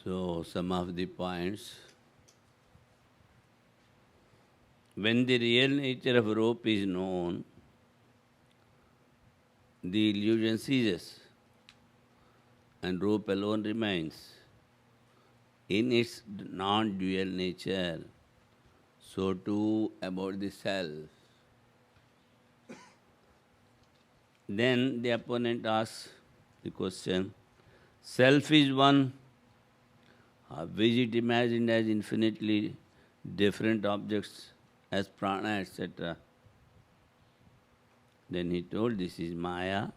So, some of the points. When the real nature of rope is known, the illusion ceases and rope alone remains in its non-dual nature. So too about the self. Then the opponent asks the question, self is one, how is it imagined as infinitely different objects as prana, etc.? Then he told, this is Maya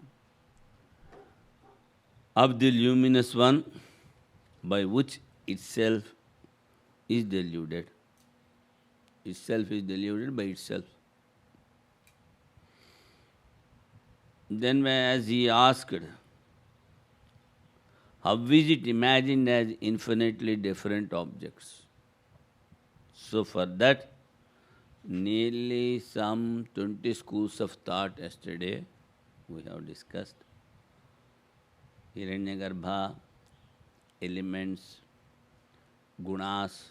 of the luminous one by which itself is deluded. Itself is deluded by itself. Then as he asked, how is it imagined as infinitely different objects? So for that, nearly some 20 schools of thought yesterday we have discussed. Hiranyagarbha, elements, gunas,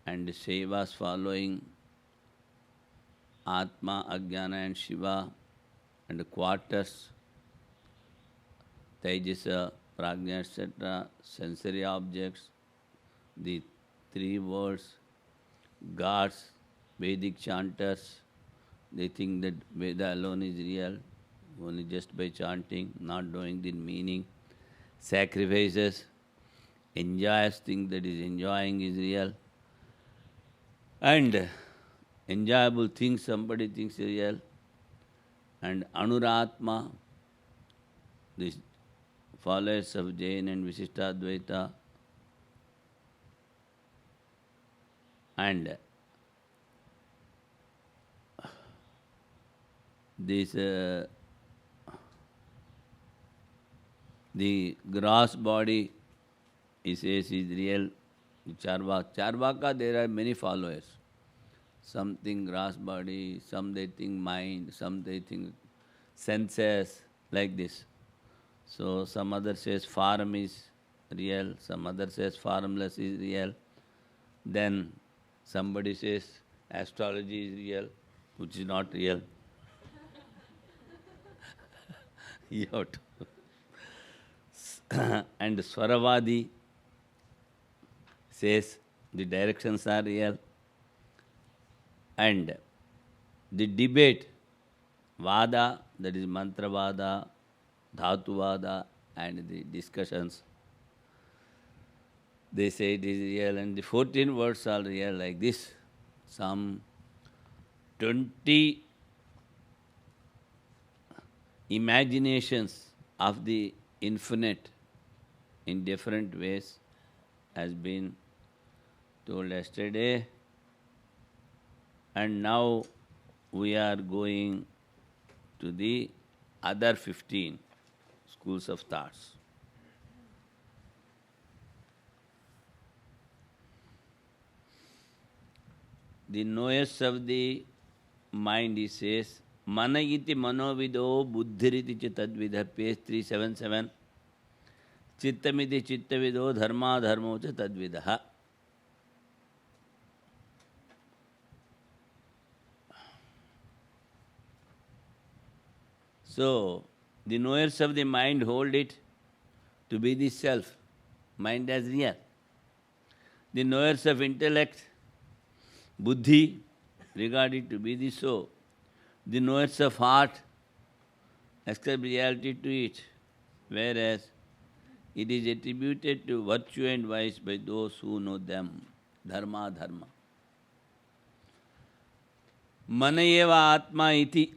and Shaivas following Atma, Ajnana and Shiva, and the quarters, Tejasa, Prajna, etc., sensory objects, the three words, gods, Vedic chanters, they think that Veda alone is real, only just by chanting, not knowing the meaning. Sacrifices, enjoys, think that is enjoying is real. And enjoyable things somebody thinks is real. And Anuratma, the followers of Jain and Visishtadvaita, and this the gross body, he says, is real. Charvaka, there are many followers. Some think gross body, some they think mind, some they think senses, like this. So some other says form is real, some other says formless is real. Then somebody says astrology is real, which is not real. You have to. And Swaravadi says the directions are real. And the debate, Vada, that is Mantra Vada, Dhatu Vada, and the discussions, they say it is real, and the 14 words are real, like this. Some 20 imaginations of the infinite in different ways has been told yesterday. And now we are going to the other 15 schools of thoughts. The knowers of the mind, he says, Mana iti manovido buddhiriti chitadvidha, page 377. Chittamiti chittavido dharma dharmo chitadvidha. So, the knowers of the mind hold it to be the self, mind as real. The knowers of intellect, buddhi, regard it to be the so. The knowers of heart ascribe reality to it, whereas it is attributed to virtue and vice by those who know them. Dharma, dharma. Manayeva atma iti.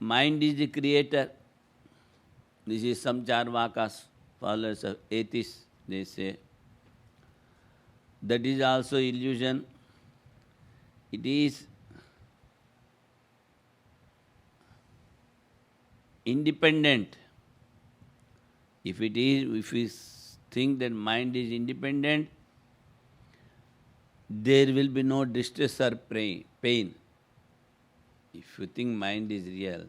Mind is the creator. This is some Charvakas, followers of atheists, they say. That is also illusion. It is independent. If we think that mind is independent, there will be no distress or pain. If you think mind is real,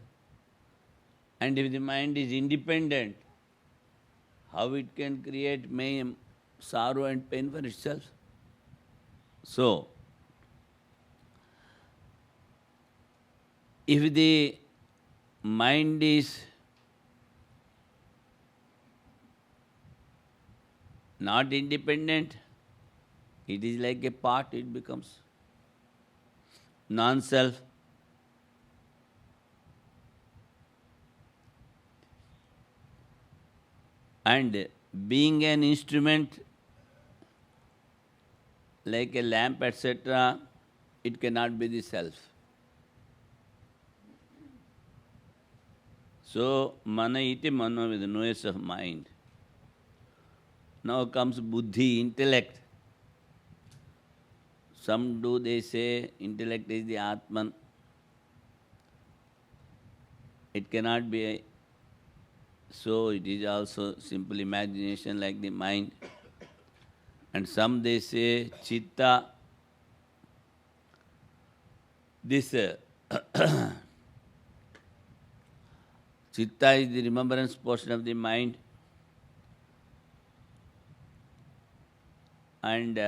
and if the mind is independent, how it can create sorrow and pain for itself? So, if the mind is not independent, it is like a part, it becomes non-self. And being an instrument like a lamp, etc., it cannot be the self. So, mana iti mano with the noise of mind. Now comes buddhi, intellect. Some do they say intellect is the Atman. It cannot be so, it is also simple imagination like the mind. And some they say chitta. This chitta is the remembrance portion of the mind. And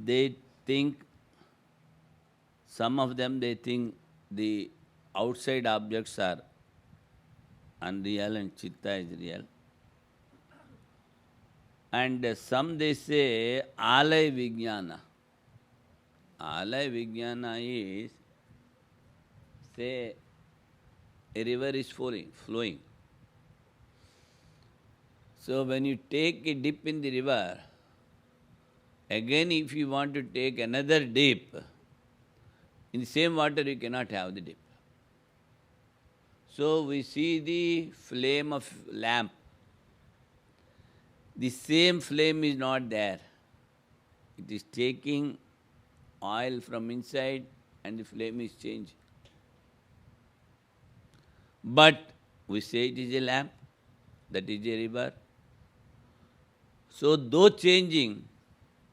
they think, some of them they think the outside objects are unreal and chitta is real. And some they say alay vijnana. Alay vijnana is, say, a river is flowing. So when you take a dip in the river, again if you want to take another dip, in the same water you cannot have the dip. So we see the flame of lamp. The same flame is not there. It is taking oil from inside and the flame is changing. But we say it is a lamp, that is a river. So though changing,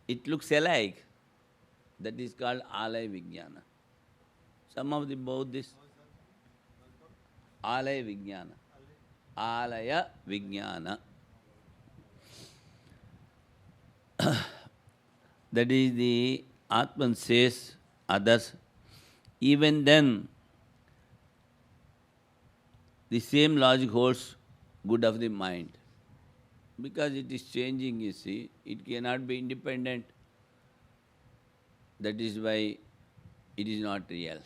it looks alike. That is called alaya vijnana. Some of the both this. Alaya vijnana. Alaya vijnana. That is the Atman says others. Even then, the same logic holds good of the mind. Because it is changing, you see, it cannot be independent. That is why it is not real.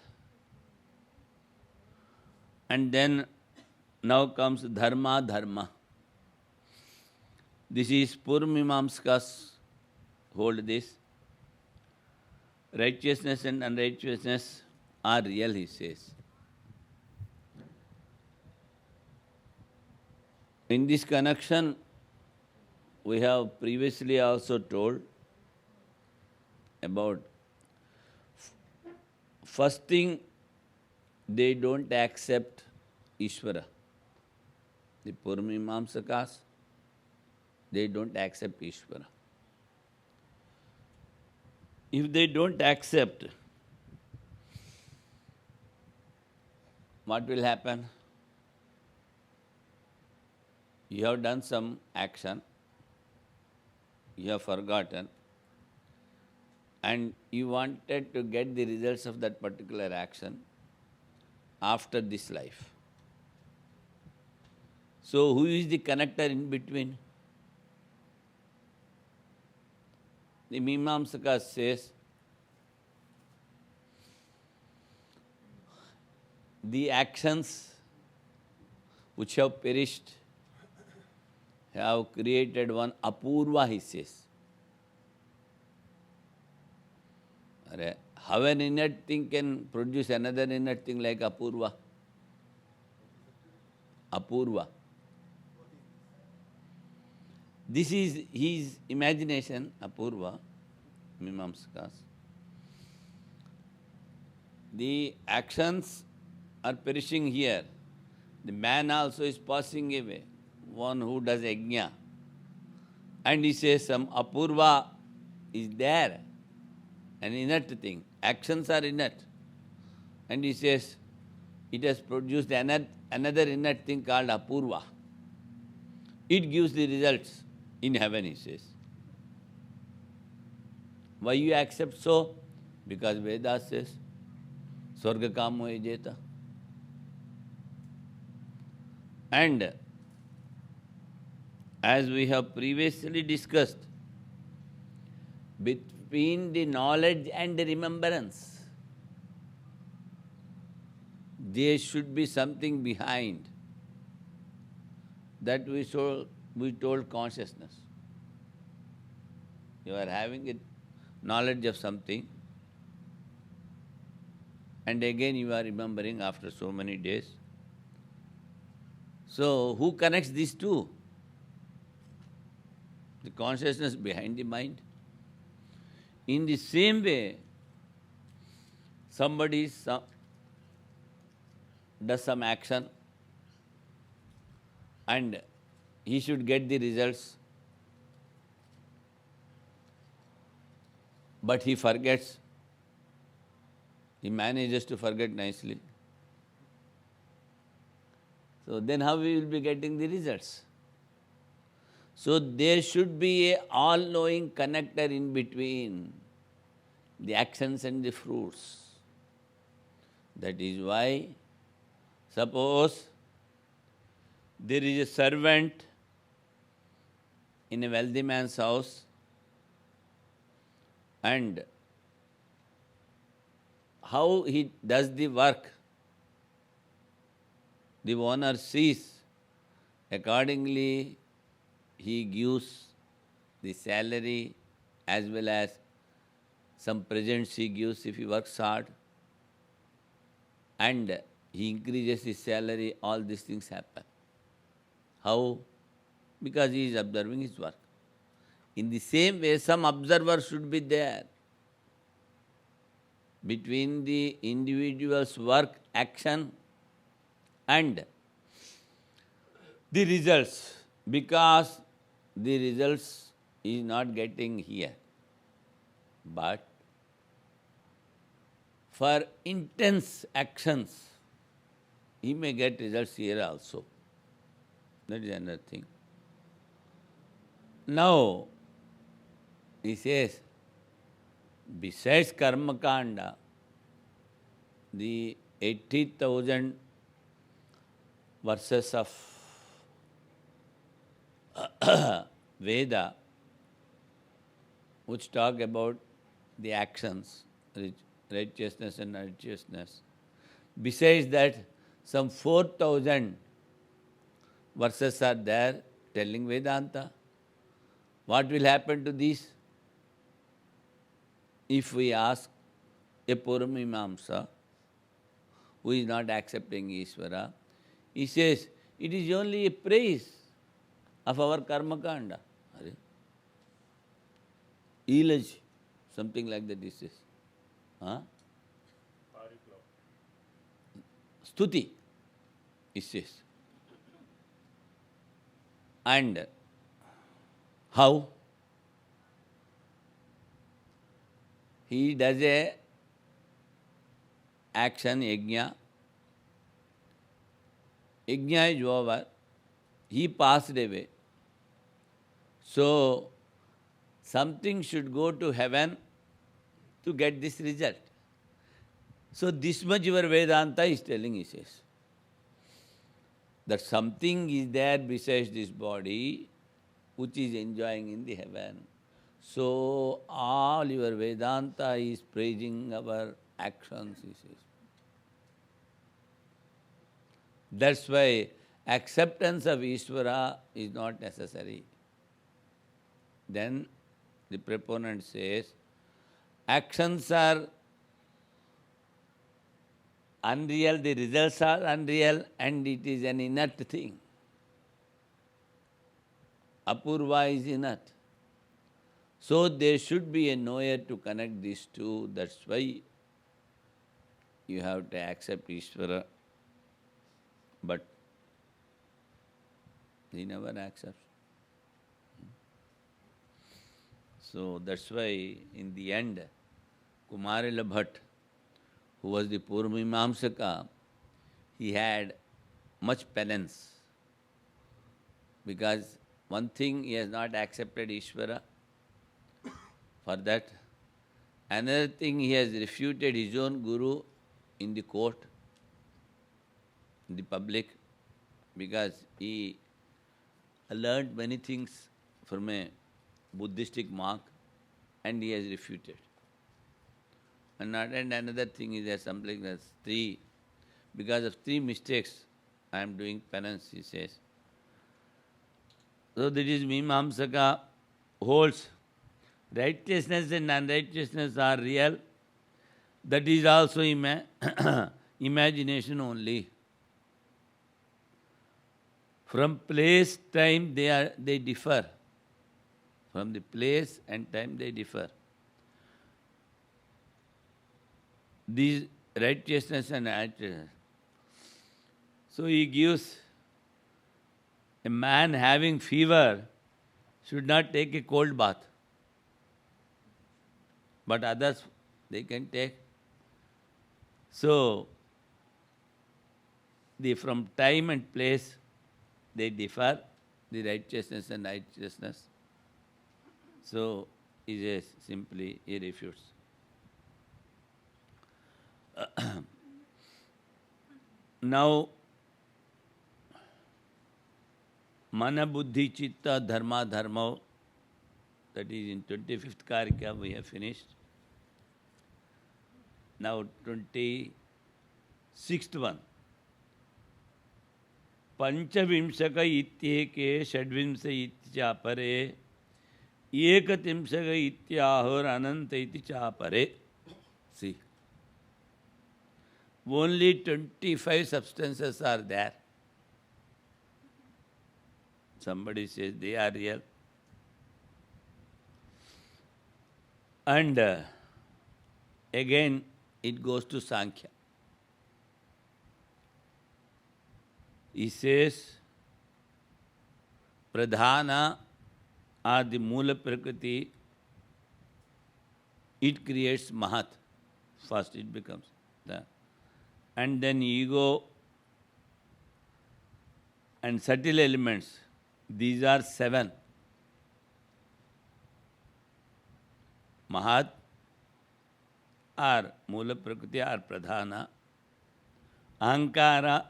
And then now comes dharma, dharma. This is Purvamimamsakas hold this. Righteousness and unrighteousness are real, he says. In this connection, we have previously also told about first thing, they don't accept Ishvara. The Purvamimamsakas, they don't accept Ishvara. If they don't accept, what will happen? You have done some action, you have forgotten, and you wanted to get the results of that particular action after this life. So who is the connector in between? The Mimamsaka says, the actions which have perished have created one apurva, he says. How an inert thing can produce another inert thing like apurva? Apurva. This is his imagination, apurva, Mimamsakas. The actions are perishing here. The man also is passing away, one who does yajna. And he says some apurva is there, an inert thing. Actions are inert. And he says it has produced another inert thing called apurva. it gives the results in heaven, he says. Why you accept so? Because Veda says, Swarga kamo ejeta. And as we have previously discussed, between the knowledge and the remembrance, there should be something behind. That we told consciousness. You are having a knowledge of something, and again you are remembering after so many days. So, who connects these two? The consciousness behind the mind. In the same way, somebody does some action and he should get the results, but he forgets. He manages to forget nicely. So then how we will be getting the results? So there should be a all-knowing connector in between the actions and the fruits. That is why, suppose there is a servant in a wealthy man's house, and how he does the work, the owner sees. Accordingly, he gives the salary as well as some presents he gives if he works hard, and he increases his salary. All these things happen. How? Because he is observing his work. In the same way, some observer should be there between the individual's work, action, and the results, because the results is not getting here. But for intense actions, he may get results here also. That is another thing. Now, he says, besides karma kanda, the 80,000 verses of Veda, which talk about the actions, righteousness and unrighteousness. Besides that, some 4,000 verses are there telling Vedanta. What will happen to these? If we ask a Puramimamsa, who is not accepting Ishvara, he says, it is only a praise of our karma kanda. Eulogy, something like that he says. Huh? Stuti, he says. And how? He does a action, yajna. Yajna is over. He passed away. So, something should go to heaven to get this result. So, this much your Vedanta is telling, he says, that something is there besides this body which is enjoying in the heaven. So, all your Vedanta is praising our actions, he says. That's why acceptance of Ishvara is not necessary. Then the proponent says, actions are unreal, the results are unreal, and it is an inert thing. Apurva is inert. So there should be a knower to connect these two. That's why you have to accept Ishvara. But he never accepts. So that's why in the end, Kumarila Bhatt, who was the Purvamimamsaka, he had much penance. because one thing he has not accepted Ishvara for that. Another thing, he has refuted his own Guru in the court, in the public, because he learned many things from a Buddhistic monk and he has refuted. And another thing is there something that's three. Because of three mistakes, I am doing penance, he says. So that is Mimamsaka holds righteousness and unrighteousness are real. That is also imagination only. From place, time, they differ. From the place and time they differ. These righteousness and unrighteousness. So he gives a man having fever should not take a cold bath. But others, they can take. So, from time and place, they differ, the righteousness and righteousness. So, he says simply, he refutes. Now, Mana Buddhi Chitta Dharma Dharma, that is in 25th Karika we have finished. Now 26th one. Panchavimsaka ityeke Shadvimsa ityapare Ekatimsaka ityahor Ananta ityapare. See. Only 25 substances are there. Somebody says they are real. And again, it goes to Sankhya. He says, Pradhana are the Mula Prakriti. It creates Mahat. First it becomes that. And then ego and subtle elements. These are 7. Mahat or Mula Prakriti or Pradhana, Ahankara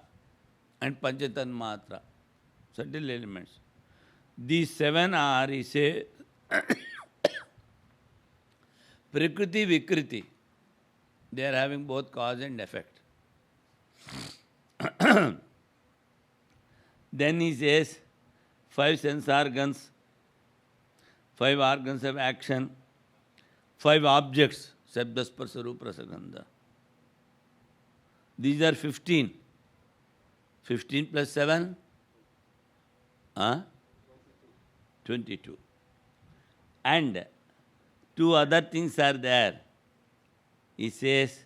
and Panchatanmatra, subtle elements. These 7 are, he says, Prakriti Vikriti. They are having both cause and effect. Then he says, 5 sense organs, 5 organs of action, 5 objects, Sabda Sparsa Rupa Rasa Gandha. These are 15. 15 plus 7? 22. And 2 other things are there. He says,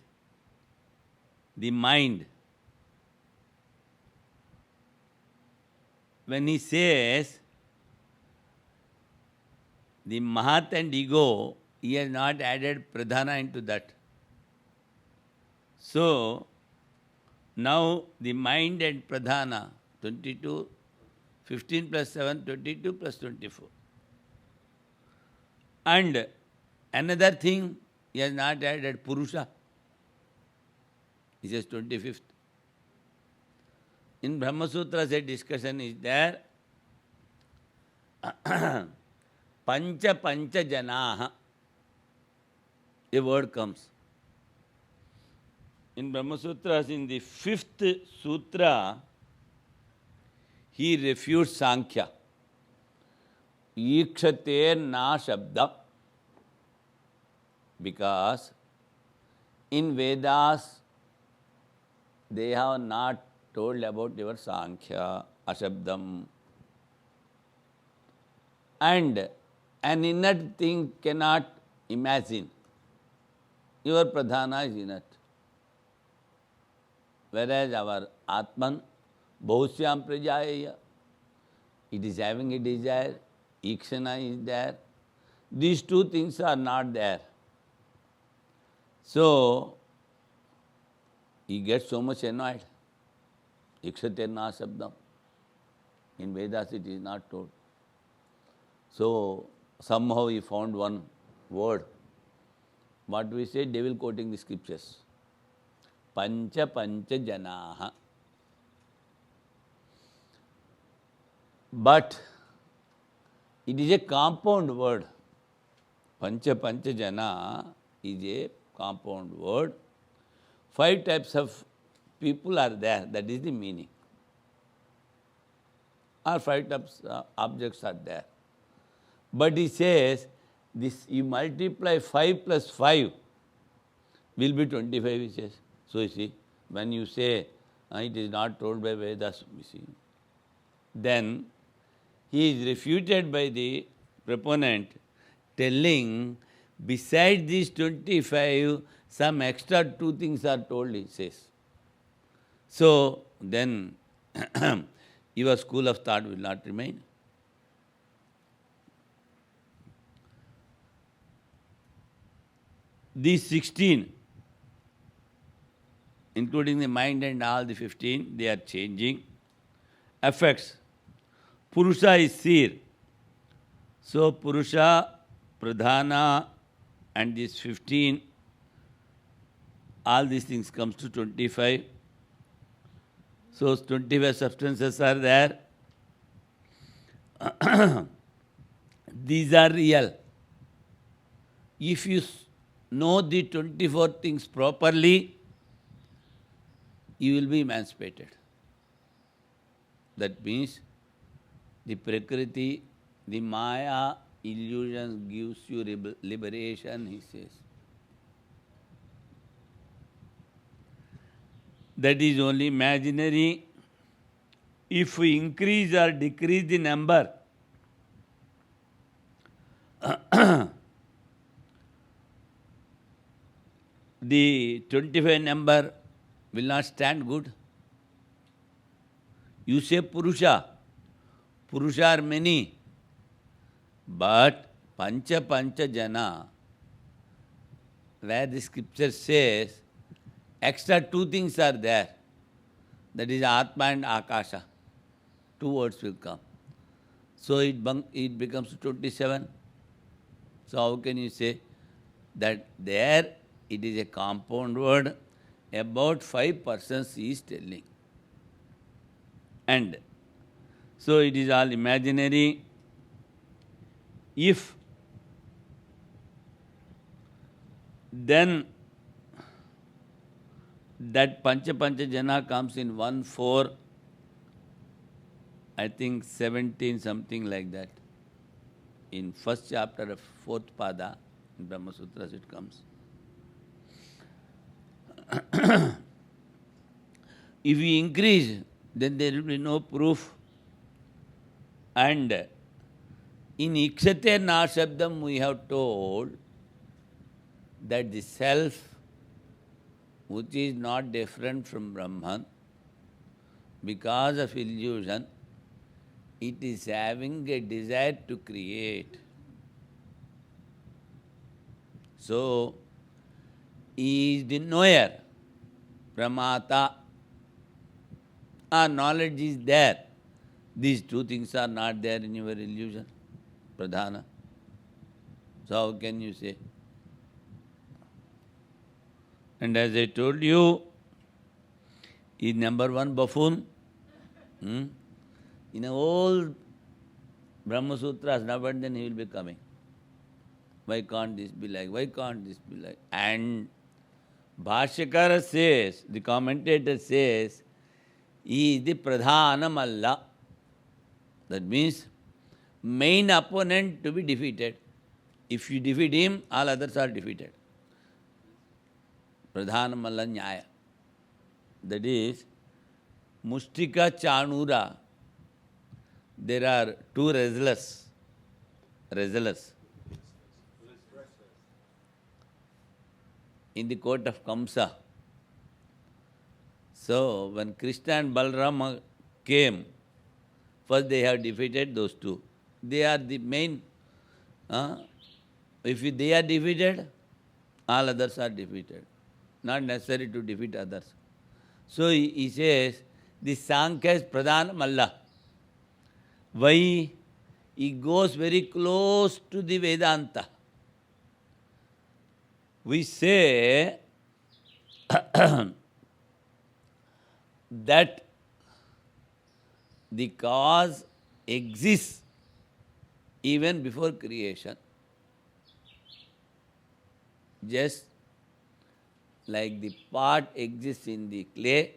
the mind. When he says the Mahat and ego, he has not added Pradhana into that. So, now the mind and Pradhana, 22, 15 plus 7, 22 plus 24. And another thing, he has not added Purusha. He says 25th. In Brahma Sutras, a discussion is there. Pancha Janaha. A word comes. In Brahma Sutras, in the 5th sutra, he refutes Sankhya. Ikshate na shabda. Because in Vedas, they have not told about your Sankhya, Ashabdam. And an inert thing cannot imagine. Your Pradhana is inert. Whereas our Atman, Bahusyam Prajaya, it is having a desire, Ikshana is there. These 2 things are not there. So, he gets so much annoyed. Ikshate na sabdam. In Vedas it is not told. So somehow he found one word. What we say, devil quoting the scriptures. Pancha pancha janaha. But it is a compound word. Pancha pancha jana is a compound word. 5 types of people are there. That is the meaning. Or 5 types of objects are there. But he says, this you multiply 5 plus 5 will be 25, he says. So you see, when you say it is not told by Vedas, you see, then he is refuted by the proponent telling, beside these 25, some extra 2 things are told, he says. So then your school of thought will not remain. These 16, including the mind and all the 15, they are changing. Affects. Purusha is seer. So Purusha, Pradhana and these 15, all these things comes to 25. So 25 substances are there. These are real. If you know the 24 things properly, you will be emancipated. That means the Prakriti, the Maya illusion gives you liberation, he says. That is only imaginary. If we increase or decrease the number, the 25 number will not stand good. You say Purusha. Purusha are many. But Pancha Pancha Jana, where the scripture says, extra 2 things are there. That is Atma and Akasha. 2 words will come. So it becomes 27. So how can you say that there it is a compound word, about 5 persons he is telling. And so it is all imaginary. If then that Pancha Pancha Jana comes in 1-4, I think 17, something like that. In first chapter of 4th Pada, in Brahma Sutras it comes. If we increase, then there will be no proof. And in Ikshate Na Shabdam we have told that the self, which is not different from Brahman, because of illusion, it is having a desire to create. So, he is the knower, Pramata. Our knowledge is there. These 2 things are not there in your illusion, Pradhana. So how can you say? And as I told you, is number 1 buffoon. In a old Brahma Sutras, now and then he will be coming. Why can't this be like? Why can't this be like? And Bhashyakara says, the commentator says, he is the Pradhana Malla. That means main opponent to be defeated. If you defeat him, all others are defeated. Pradhana Malla Nyaya. That is, Mustika Chanura. There are 2 wrestlers. In the court of Kamsa. So, when Krishna and Balrama came, first they have defeated those 2. They are the main. If they are defeated, all others are defeated. Not necessary to defeat others. So he says, the Sankhya is Pradhana Malla. Why? It goes very close to the Vedanta. We say that the cause exists even before creation. Just like the pot exists in the clay,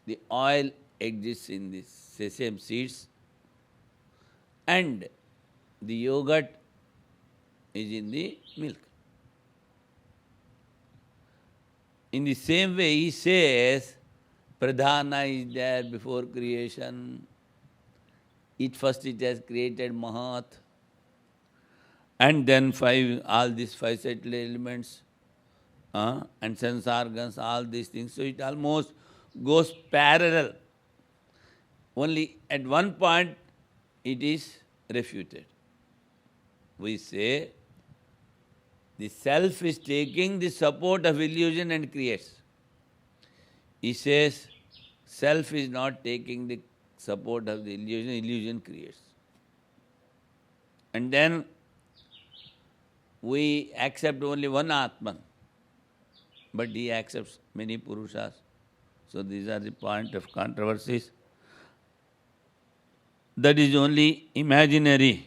the oil exists in the sesame seeds, and the yogurt is in the milk. In the same way, he says, Pradhana is there before creation. It has created Mahat. And then all these five subtle elements, and sense organs, all these things. So it almost goes parallel. Only at one point it is refuted. We say the self is taking the support of illusion and creates. He says self is not taking the support of the illusion, illusion creates. And then we accept only one Atman, but he accepts many Purushas. So these are the point of controversies. That is only imaginary.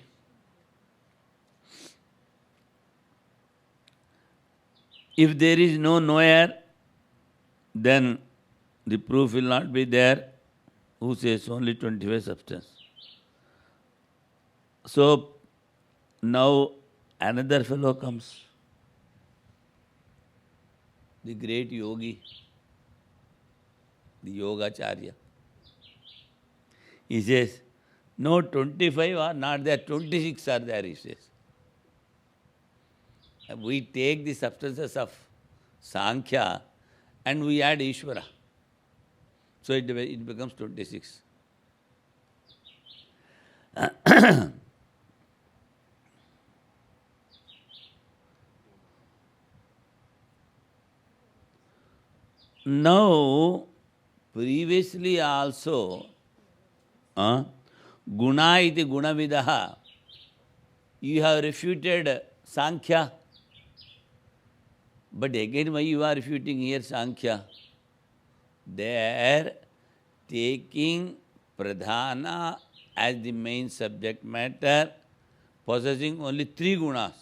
If there is no knower, then the proof will not be there. Who says only 25 substance? So now another fellow comes, the great yogi, the Yogacharya. He says, no, 25 are not there, 26 are there, he says. We take the substances of Sankhya and we add Ishvara. So it becomes 26. Now, previously also, Guna iti Gunavidaha, you have refuted Sankhya. But again, why you are refuting here Sankhya? They are taking Pradhana as the main subject matter, possessing only 3 gunas.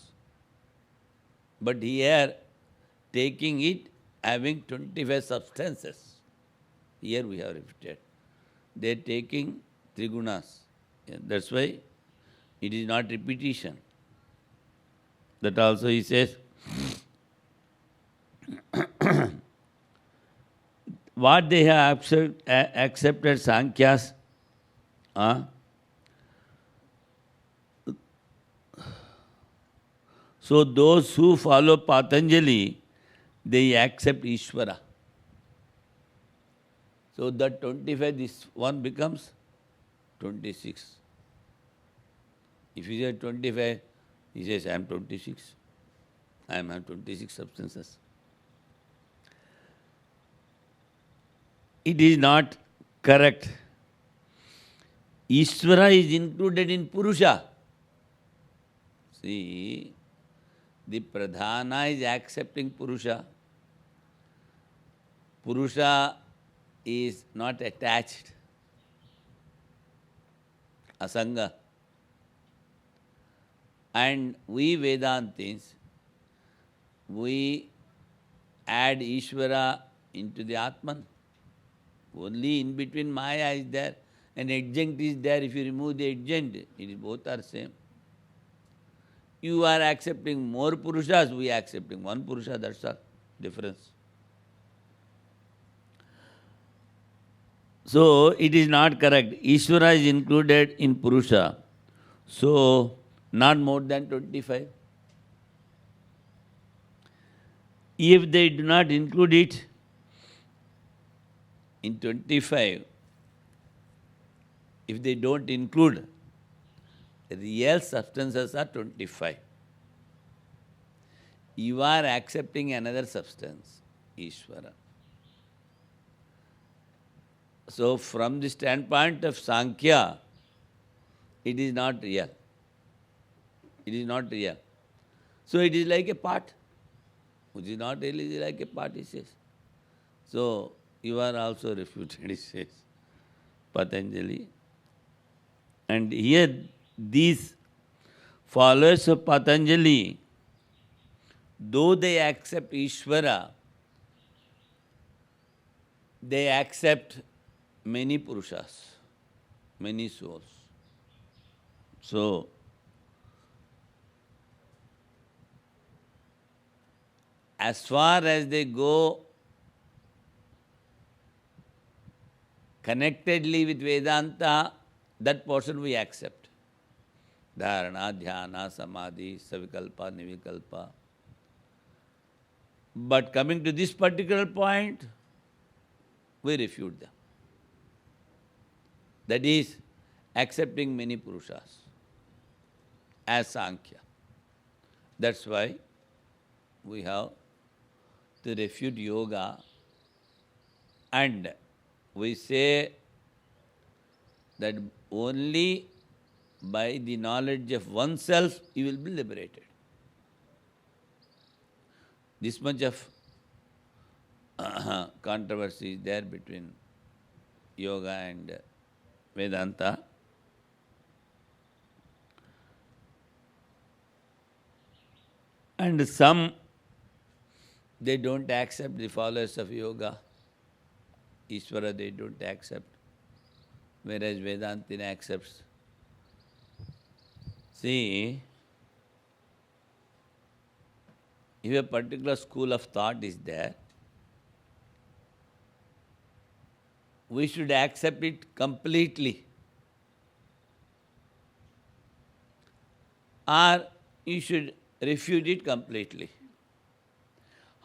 But here, taking it, having 25 substances. Here we have refuted. They are taking 3 gunas. Yeah, that's why it is not repetition. That also he says, what they have accepted Sankhyas, so those who follow Patanjali, they accept Ishvara. So that 25, this one becomes 26. If he says 25, he says, I am 26. I am 26 substances. It is not correct. Ishvara is included in Purusha. See, the Pradhana is accepting Purusha. Purusha is not attached. Asanga. And we Vedantins, we add Ishvara into the Atman. Only in between Maya is there. An adjunct is there. If you remove the adjunct, it is both are same. You are accepting more Purushas, we are accepting one Purusha, that's all difference. So it is not correct. Ishvara is included in Purusha. So not more than 25. If they do not include it in 25, if they don't include, real substances are 25. You are accepting another substance, Ishvara. So from the standpoint of Sankhya, it is not real. It is not real. So it is like a part, which is not really like a part, he says. So you are also refuted, he says, Patanjali. And here these followers of Patanjali, though they accept Ishvara, they accept many Purushas, many souls. So, as far as they go connectedly with Vedanta, that portion we accept. Dharana, Dhyana, Samadhi, Savikalpa, Nivikalpa. But coming to this particular point, we refute them. That is, accepting many Purushas as Sankhya. That's why we have to refute yoga, and we say that only by the knowledge of oneself you will be liberated. This much of controversy is there between yoga and Vedanta. And some, they don't accept the followers of yoga. Ishvara they don't accept, whereas Vedanta accepts. See, if a particular school of thought is there, we should accept it completely. Or you should refute it completely.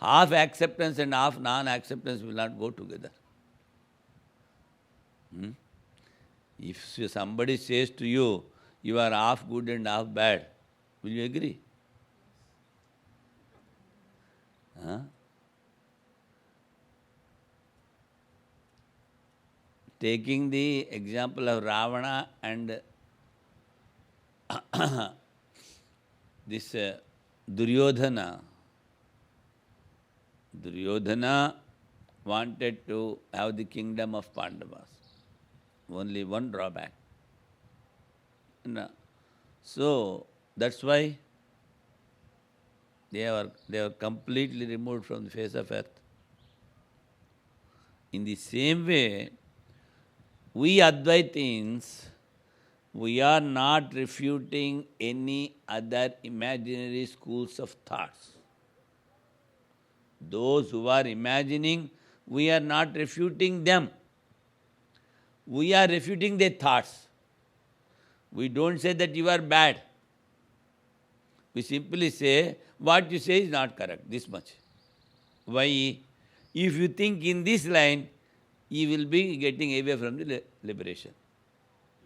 Half acceptance and half non-acceptance will not go together. If somebody says to you, you are half good and half bad, will you agree? Taking the example of Ravana and this Duryodhana. Duryodhana wanted to have the kingdom of Pandavas. Only one drawback. So that's why they were completely removed from the face of earth. In the same way, we Advaitins, we are not refuting any other imaginary schools of thoughts. Those who are imagining, we are not refuting them. We are refuting their thoughts. We don't say that you are bad. We simply say, what you say is not correct, this much. Why? If you think in this line, you will be getting away from the liberation.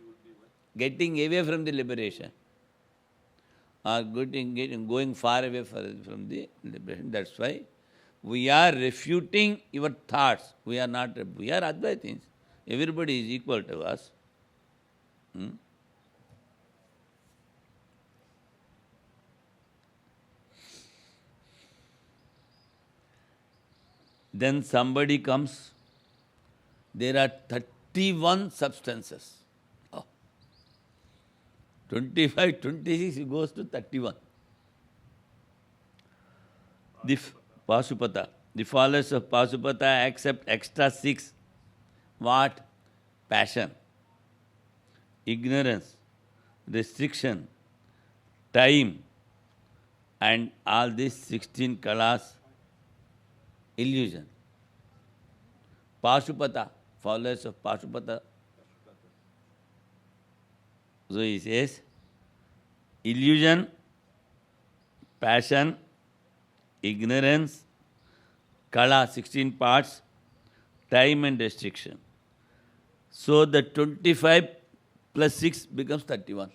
You would be what? Getting away from the liberation. Or going far away from the liberation. That's why we are refuting your thoughts. We are not, we are Advaitins. Everybody is equal to us. Then somebody comes, there are 31 substances. 25, 26, it goes to 31. The Pasupata, the followers of Pasupata accept extra 6. What? Passion, ignorance, restriction, time, and all these 16 kalas, illusion. Pasupata, followers of Pasupata. So he says, illusion, passion, ignorance, kala, 16 parts, time and restriction. So the 25 plus 6 becomes 31.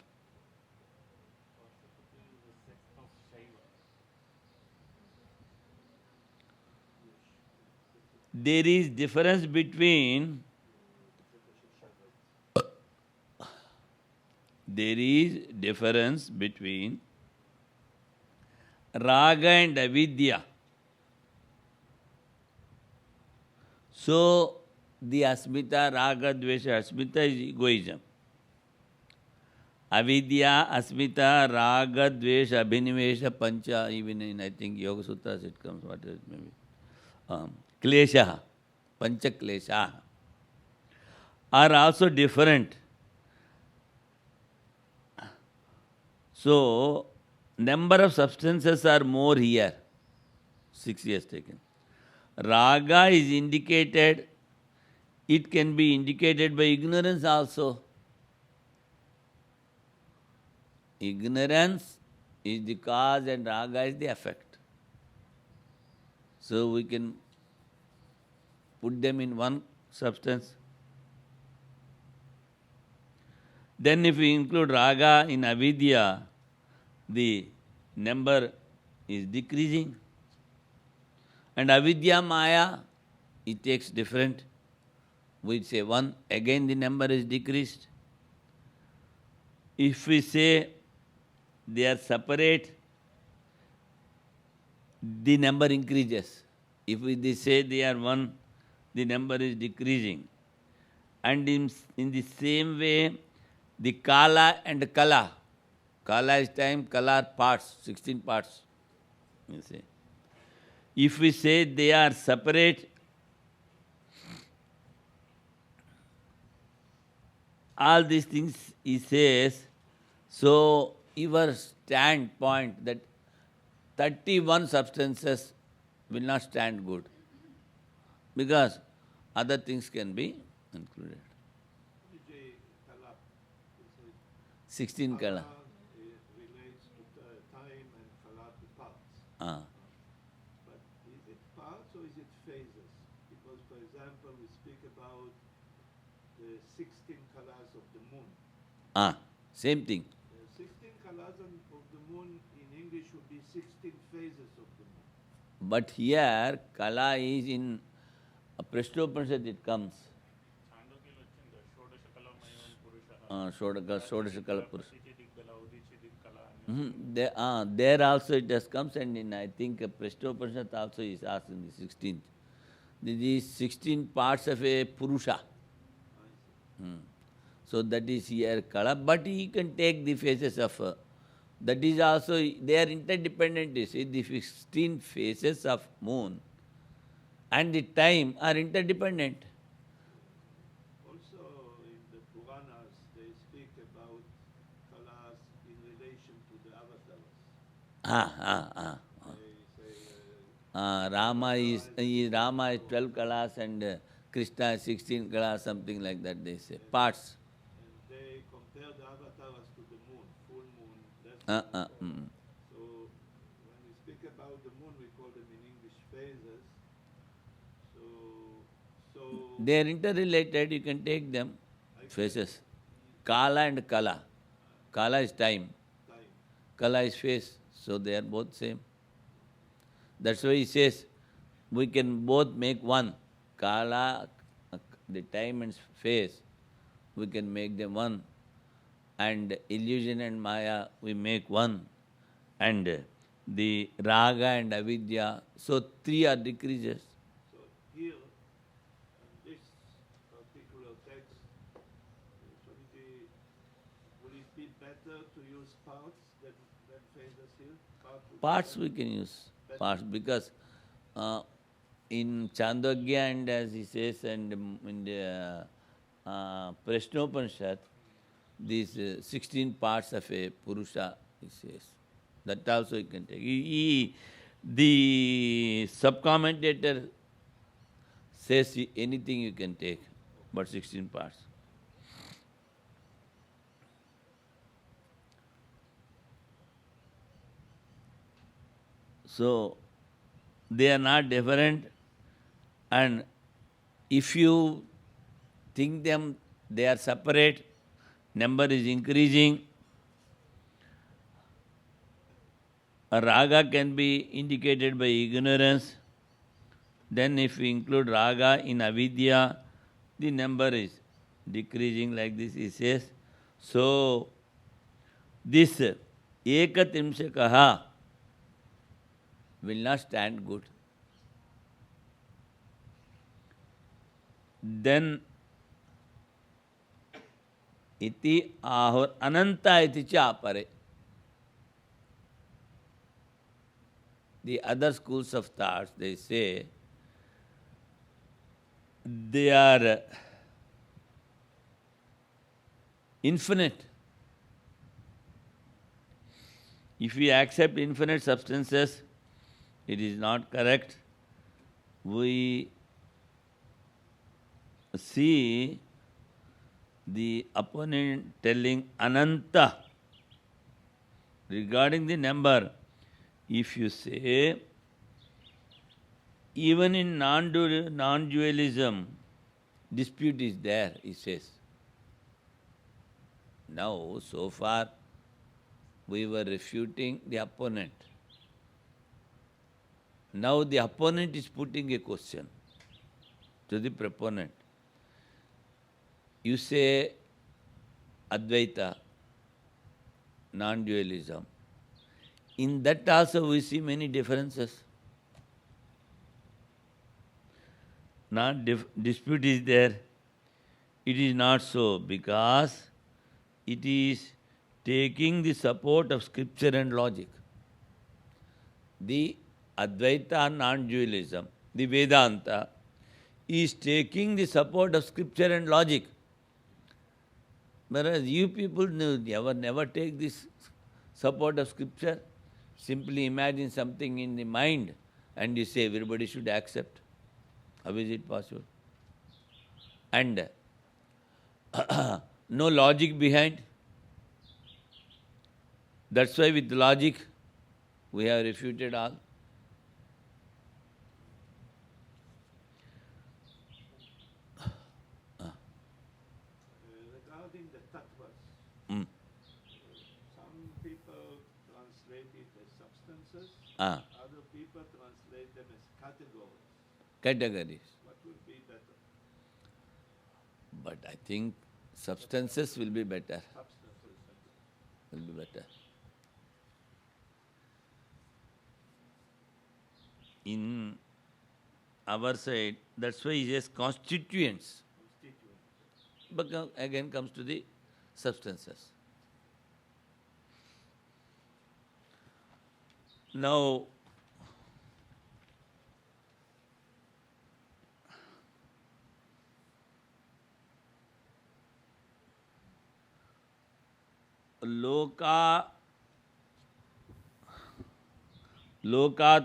There is difference between there is difference between raga and avidya. So, the asmita, raga, dvesha, asmita is egoism. Avidya, asmita, raga, dvesha, abhinivesha, pancha, even in I think Yoga Sutras it comes, what is it maybe? Klesha, pancha klesha are also different. So, number of substances are more here. 6 years taken. Raga is indicated, it can be indicated by ignorance also. Ignorance is the cause and raga is the effect. So we can put them in one substance. Then if we include raga in avidya, the number is decreasing. And avidya maya, it takes different. We say 1, again the number is decreased. If we say they are separate, the number increases. If we say they are 1, the number is decreasing. And in the same way, the kala and kala. Kala is time, kala are parts, 16 parts. You see. If we say they are separate, all these things he says, so your standpoint that 31 substances will not stand good, because other things can be included. 16 kala. Relates to time and kala to parts. But is it parts or is it phases? Because, for example, we speak about the 16 kalas of the moon. Same thing. 16 kalas of the moon in English would be 16 phases of the moon. But here, kala is in Prashnopanishad it comes. Shodasha kala Purusha. There also it just comes, and in I think Prashnopanishad also is asked in the 16th. These 16 parts of a Purusha. So that is here kala, but he can take the phases of, that is also, they are interdependent, you see, the 16 phases of moon and the time are interdependent. Also in the Puranas, they speak about kalas in relation to the avatars. Rama is 12 kalas and Krishna is 16 kalas, something like that they say. Parts. And they compare the avatars to the moon, full moon, less moon. So when we speak about the moon, we call them in English phases. So they are interrelated, you can take them, phases. Kala and kala. Kala is time. Kala is phase. So they are both same. That's why he says, we can both make one. Kala, the time and phase, we can make them one. And illusion and maya, we make one. And the raga and avidya, so 3 are decreases. So here, in this particular text, would it be better to use parts than phases here? Parts we can use. Parts, because in Chandogya and as he says, and in the Prashnopanishad, these 16 parts of a Purusha, he says. That also you can take. The subcommentator says anything you can take, but 16 parts. So, they are not different, and if you think them, they are separate, number is increasing. A raga can be indicated by ignorance. Then if we include raga in avidya, the number is decreasing like this, he says. So, this ekatrimshakaha will not stand good. Then iti ahur ananta iti cha apare. The other schools of thoughts, they say, they are infinite. If we accept infinite substances, it is not correct. We see the opponent telling ananta regarding the number. If you say, even in non-dualism, dispute is there, he says. Now, so far, we were refuting the opponent. Now the opponent is putting a question to the proponent. You say Advaita, non-dualism. In that also we see many differences. Dispute is there. It is not so because it is taking the support of scripture and logic. The Advaita non-dualism, the Vedanta, is taking the support of scripture and logic. Whereas you people never take this support of scripture. Simply imagine something in the mind and you say everybody should accept. How is it possible? And no logic behind. That's why with logic we have refuted all. Regarding the tattvas, some people translate it as substances, other people translate them as categories. Categories. What would be better? But I think substances will be better. Substances. Will be better. In our side, that's why he says constituents. But again comes to the substances. Now, lokat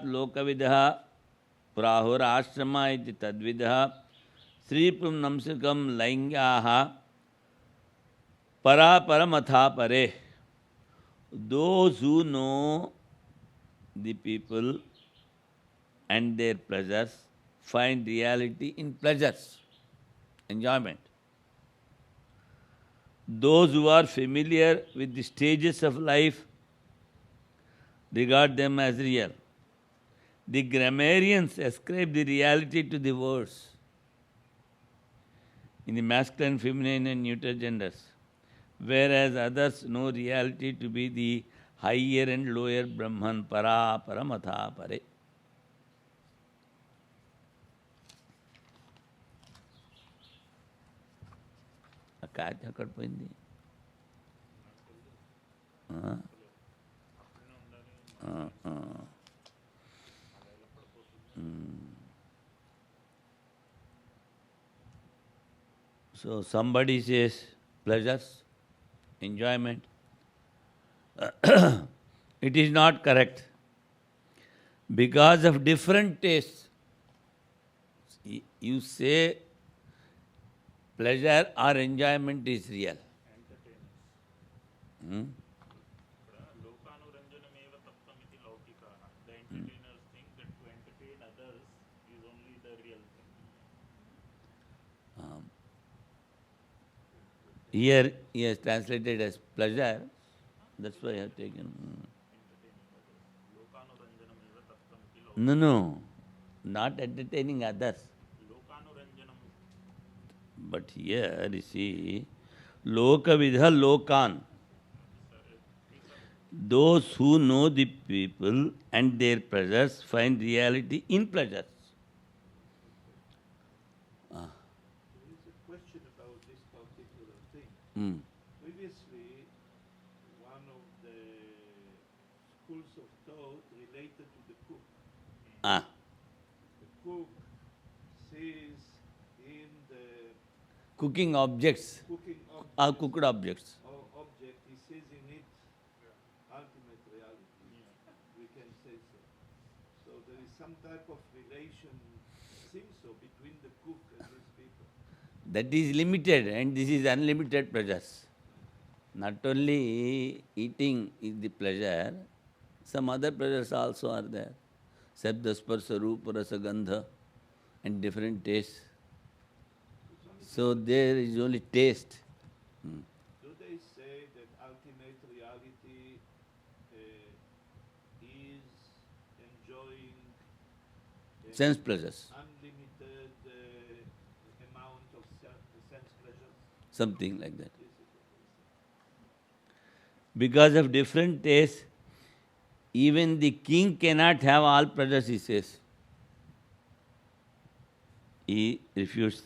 lokavidah prahurashrama iti tadvidah sripum namsukam laingyaha paramatha pare. Those who know the people and their pleasures find reality in pleasures, enjoyment. Those who are familiar with the stages of life regard them as real. The grammarians ascribe the reality to the words in the masculine, feminine and neuter genders, whereas others know reality to be the higher and lower Brahman, paramatha pare. So somebody says pleasures, enjoyment. It is not correct. Because of different tastes, you say pleasure or enjoyment is real. Lokanuranjanameva tattvamiti laukikaha. The entertainers think that to entertain others is only the real thing. Here he has translated as pleasure. That's why I have taken. Lokanuranjanameva tattvamiti laukikaha. No, not entertaining others. Lokanuranjanam. But here you see, lokavidha lokan. Sir, it Those who know the people and their pleasures find reality in pleasures. There is a question about this particular thing. Hmm. Previously, one of the schools of thought related to the cook. Ah. The cook sees in the Cooking objects cooking or object cooked objects. or object, he sees in it ultimate reality. We can say so. So there is some type of relation, seems so, between the cook and these people. That is limited and this is unlimited pleasures. Not only eating is the pleasure, some other pleasures also are there. Sabda, sparsha, rupa, rasa, gandha and different tastes. So there is only taste. Do they say that ultimate reality is enjoying Sense pleasures, unlimited amount of sense pleasures? something like that. This is what they say. Because of different tastes, even the king cannot have all pleasures, he says. He refutes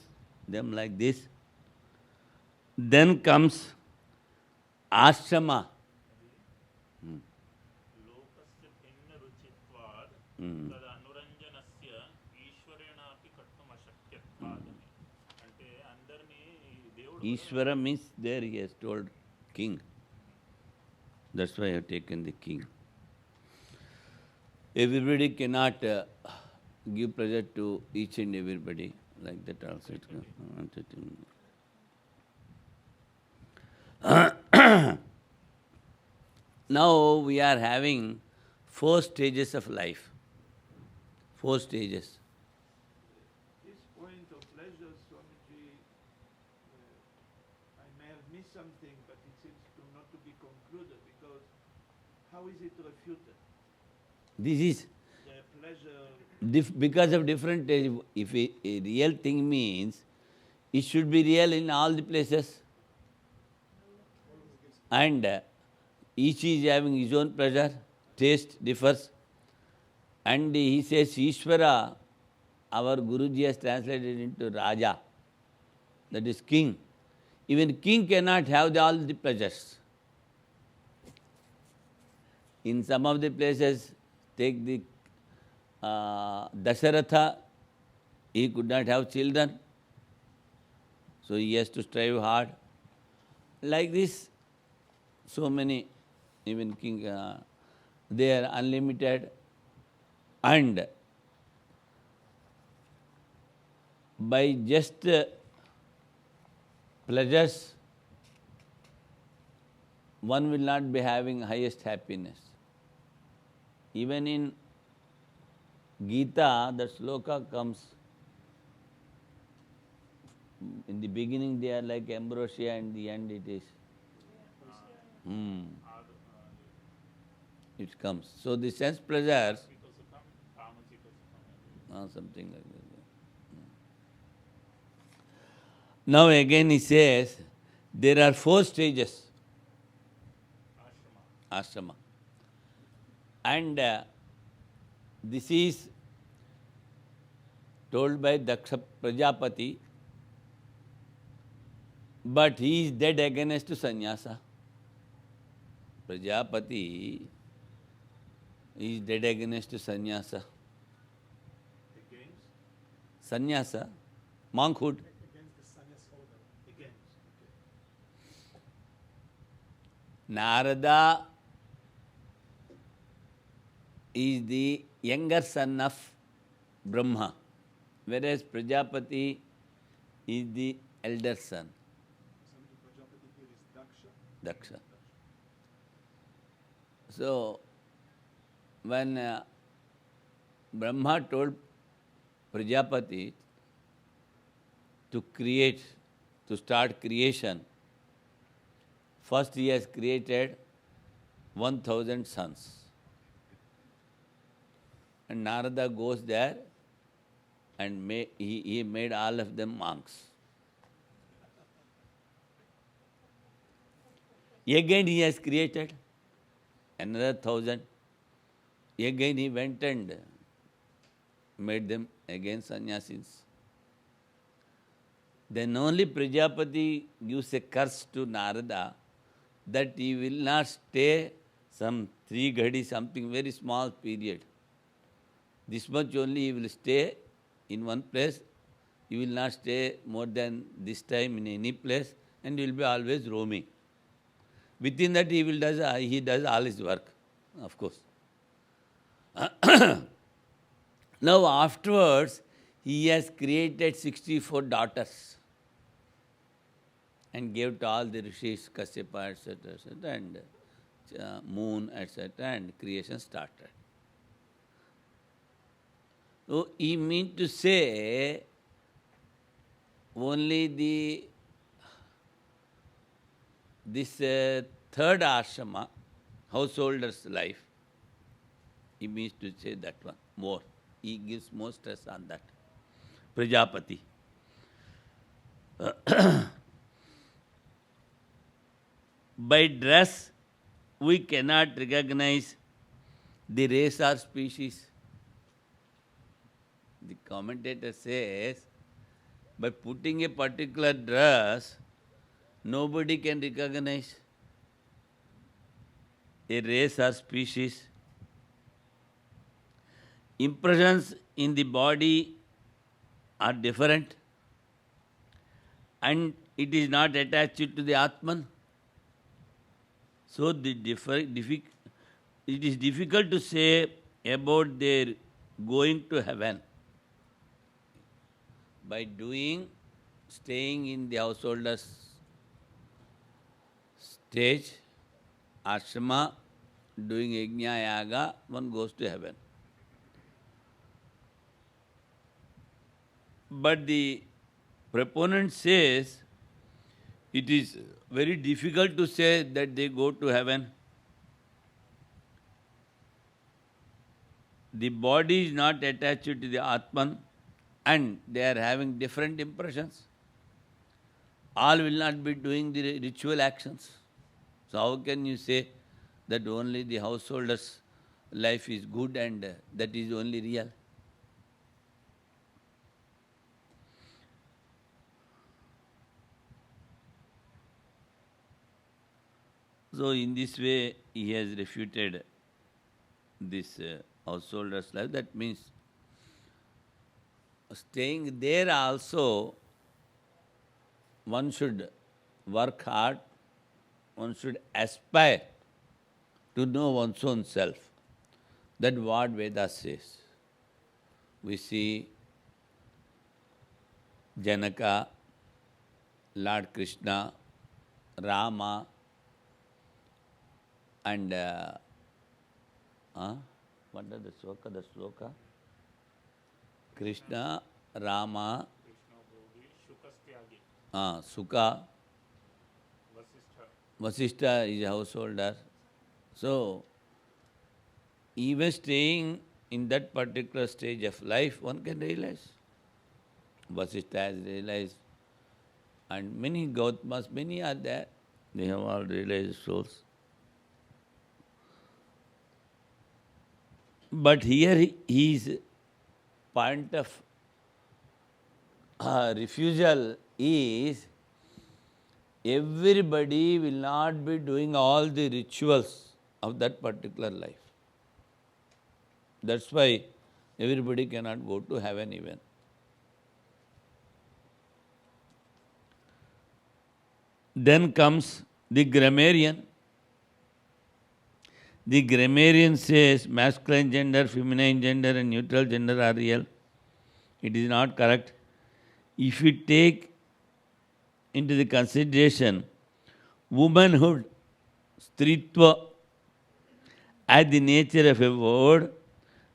them like this. Then comes ashrama. लोकस्य भिन्न रुचित्वात् तद अनुरञ्जनस्य ఈశ్వరేణాపి కర్తుం అశక్యత్వాద్ అంటే అందరినీ దేవుడు Ishvara means there he has told king. That's why I have taken the king. Everybody cannot give pleasure to each and everybody. Like that also. Now we are having 4 stages of life. 4 stages. This point of pleasure, Swamiji, I may have missed something, but it seems not to be concluded, because how is it refuted? This is The pleasure, because of different stages. If a real thing means, it should be real in all the places. And each is having his own pleasure, taste differs. And he says, Ishvara, our Guruji has translated into Raja, that is king. Even king cannot have all the pleasures. In some of the places, take the Dasharatha, he could not have children, so he has to strive hard. Like this, so many, even king, they are unlimited, and by just pleasures, one will not be having highest happiness. Even in Gita, the sloka comes, in the beginning they are like ambrosia, and the end it is. It comes. So the sense pleasures, something like that. Now again he says, there are 4 stages. Ashrama. And this is told by Daksha Prajapati, but he is dead against sannyasa. Prajapati is dead against sannyasa. against? Sannyasa, monkhood. Against the sannyas order. Against. Okay. Narada is the younger son of Brahma, whereas Prajapati is the elder son. Prajapati here is Daksha. Daksha. So, when Brahma told Prajapati to create, to start creation, first he has created 1,000 sons. And Narada goes there and he made all of them monks. Again he has created another 1,000. Again he went and made them again sannyasis. Then only Prajapati gives a curse to Narada that he will not stay some 3 ghadi, something very small period. This much only he will stay in one place. He will not stay more than this time in any place, and he will be always roaming. Within that he does all his work, of course. Now afterwards, he has created 64 daughters and gave to all the rishis, Kasyapa, etc., etc., and moon, etc., and creation started. So he means to say only this third ashrama, householder's life, he means to say that one more. He gives more stress on that. Prajapati. By dress, we cannot recognize the race or species. The commentator says, by putting a particular dress, nobody can recognize a race or species. Impressions in the body are different, and it is not attached to the Atman. So it is difficult to say about their going to heaven. By staying in the householder's stage, ashrama, doing yajna yaga, one goes to heaven. But the proponent says it is very difficult to say that they go to heaven. The body is not attached to the Atman, and they are having different impressions. All will not be doing the ritual actions. So how can you say that only the householder's life is good and that is only real? So in this way, he has refuted this householder's life. That means staying there also, one should work hard, one should aspire to know one's own self. That's what Veda says. We see Janaka, Lord Krishna, Rama, and what are the sloka? The sloka? Krishna, Rama, Sukha, Vasishtha is a householder. So, even staying in that particular stage of life, one can realize. Vasishtha has realized, and many Gautmas, many are there. They have all realized souls. But here his point of refusal is everybody will not be doing all the rituals of that particular life. That's why everybody cannot go to heaven even. Then comes the grammarian. The grammarian says masculine gender, feminine gender and neutral gender are real. It is not correct. If you take into the consideration womanhood, stritva, as the nature of a word,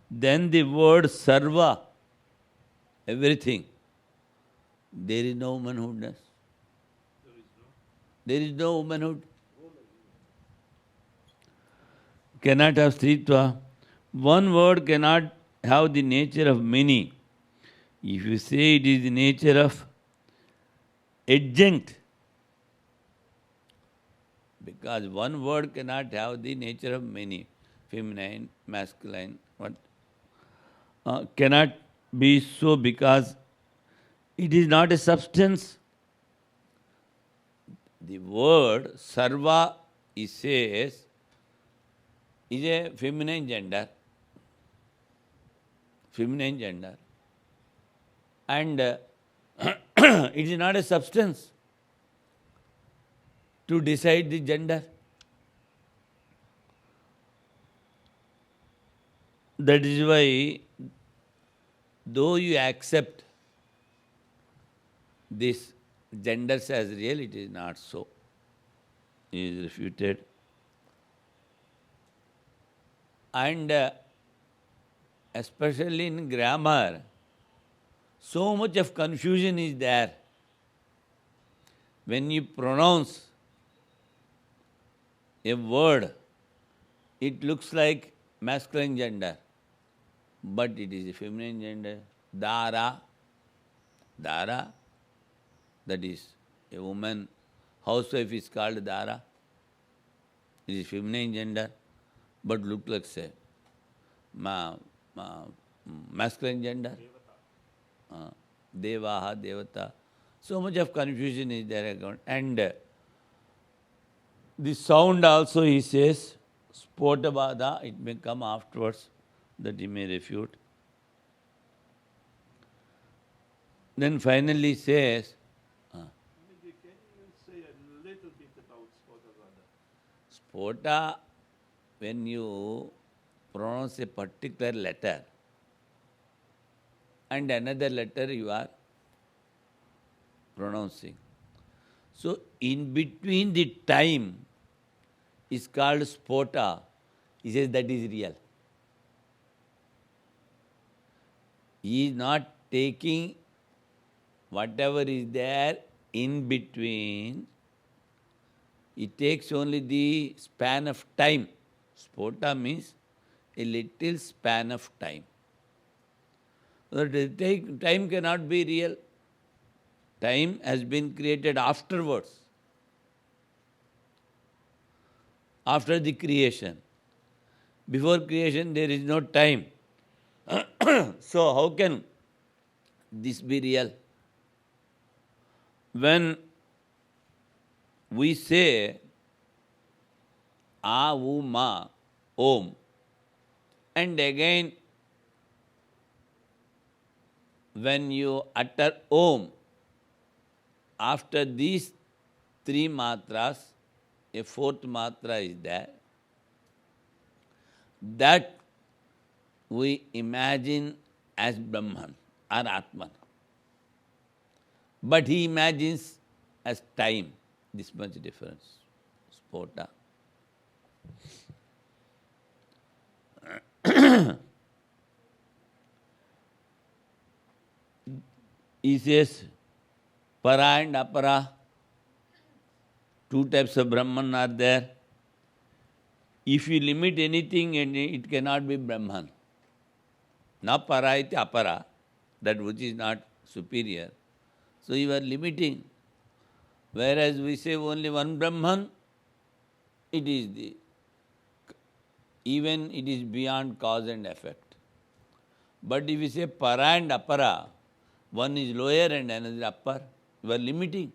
then the word sarva, everything, there is no womanhoodness. There is no womanhood. Cannot have stritva. One word cannot have the nature of many. If you say it is the nature of adjunct, Because one word cannot have the nature of many, feminine, masculine, what cannot be so because it is not a substance. The word sarva, he says, is a feminine gender. Feminine gender. And it is not a substance to decide the gender. That is why, though you accept this genders as real, it is not so. It is refuted. And especially in grammar, so much of confusion is there. When you pronounce a word, it looks like masculine gender, but it is a feminine gender. Dara, Dara, that is a woman, housewife is called Dara. It is feminine gender, but look like say masculine gender. Devaha, Devata. So much of confusion is there. And the sound also, he says, spotabada, it may come afterwards, that he may refute. Then finally says, Maybe can you say a little bit about Spodavada? spota, when you pronounce a particular letter and another letter you are pronouncing. So in between the time is called spota. He says that is real. He is not taking whatever is there in between. He takes only the span of time. Spota means a little span of time. Time cannot be real. Time has been created afterwards, after the creation. Before creation, there is no time. So how can this be real? When we say A, U, Ma, Om, and again when you utter Om, after these three matras, a fourth matra is there, that we imagine as Brahman or Atman. But he imagines as time, this much difference. Spota. He says, para and apara, two types of Brahman are there. If you limit anything, it cannot be Brahman. Na para iti apara, that which is not superior. So you are limiting. Whereas we say only one Brahman, it is even it is beyond cause and effect. But if you say para and apara, one is lower and another upper, you are limiting.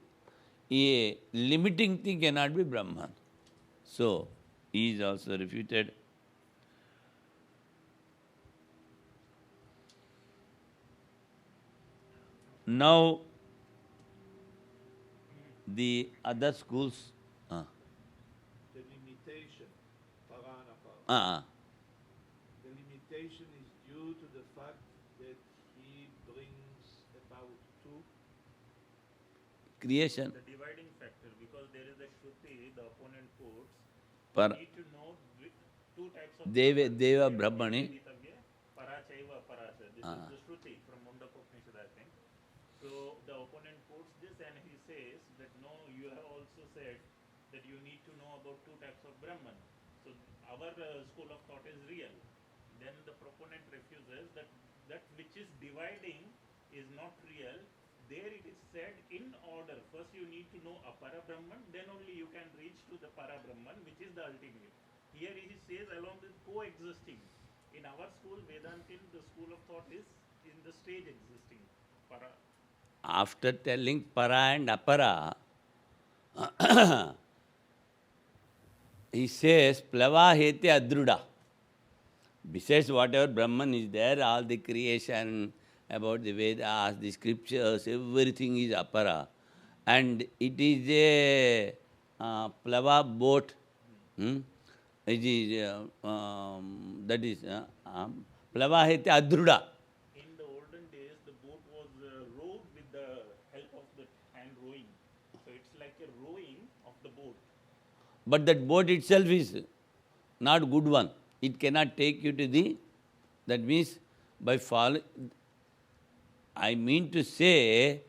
A limiting thing cannot be Brahman. So, he is also refuted. Now, the other schools. The limitation, para and apara. The limitation is due to the fact that he brings about two. Creation. The dividing factor, because there is a Shruti, the opponent quotes, Par, you need to know two types of Deva Brahmani. Parachaiva Parasa. This is the Shruti from Mundaka-Upanishad, I think. So the opponent quotes this and he says that no, you have also said that you need to know about two types of Brahman. So our school of thought is real. Then the proponent refuses that that which is dividing is not real there it is said in order. First you need to know Apara Brahman, then only you can reach to the Para Brahman, which is the ultimate. Here he says along with coexisting. In our school, Vedantin, the school of thought is in the stage existing. Para. After telling para and apara, he says, plava hete adruda. Besides whatever Brahman is there, all the creation about the Vedas, the scriptures, everything is apara. And it is a plava boat. It is, that is, plava hete adruda. In the olden days, the boat was rowed with the help of the hand rowing. So it's like a rowing of the boat. But that boat itself is not good one. It cannot take you to the, that means by following, I mean to say,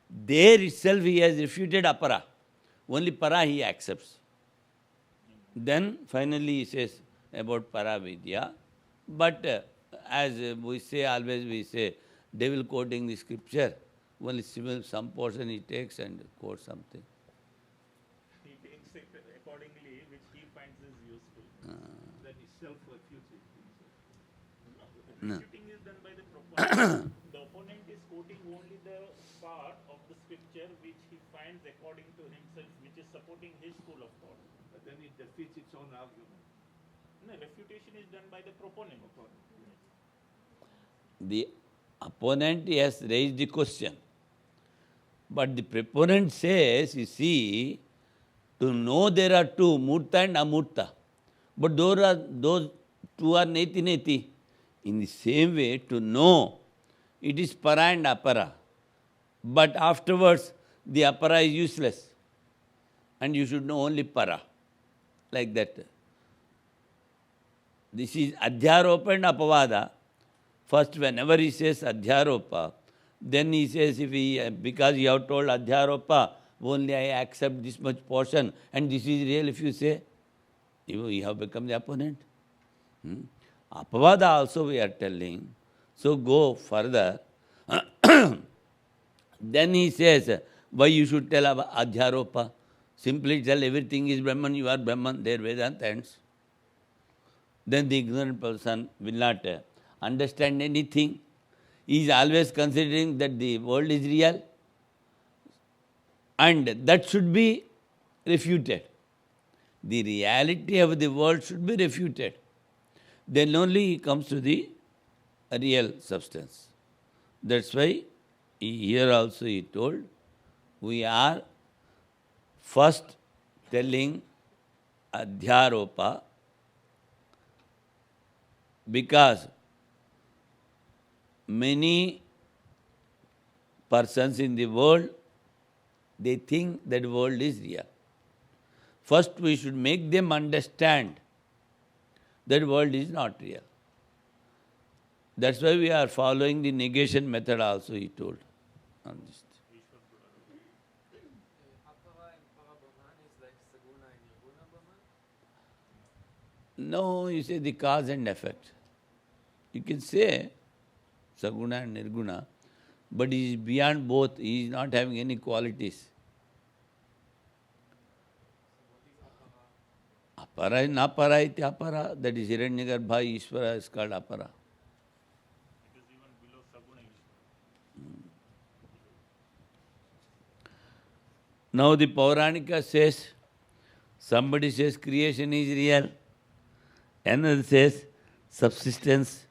there itself he has refuted apara. Only para he accepts. Then finally he says about paravidya. But as we say, always we say, devil quoting the scripture, only some portion he takes and quotes something. He takes it accordingly, which he finds is useful. Then he self-refutes it. No. Refuting is done by the proponent. The opponent is quoting only the part of the scripture which he finds according to himself, which is supporting his school of thought. But then it defeats its own argument. No, refutation is done by the proponent. The opponent has raised the question. But the proponent says, you see, to know there are two, murta and amurta. But those two are neti neti. In the same way, to know, it is para and apara. But afterwards, the apara is useless. And you should know only para. Like that. This is adhyaropa and apavada. First, whenever he says adhyaropa, then he says, if he, because you have told adhyaropa, only I accept this much portion, and this is real, if you say, you have become the opponent. Apavada also we are telling. So go further. Then he says, why you should tell adhyaropa? Simply tell everything is Brahman, you are Brahman, there Vedanta ends. Then the ignorant person will not understand anything. He is always considering that the world is real, and that should be refuted. The reality of the world should be refuted. Then only he comes to the real substance. That's why here also he told, we are first telling adhyaropa, because many persons in the world, they think that the world is real. First we should make them understand that the world is not real. That's why we are following the negation method also, he told. On this. Apara and Parabrahman is like Saguna and Nirguna Brahman? No, you say the cause and effect. You can say Saguna and Nirguna, but he is beyond both. He is not having any qualities. Apara is napara iti apara. That is Hiranyagarbha Ishvara is called apara. It is even below Saguna Ishvara. Now the Pauranika says, somebody says creation is real, another says subsistence,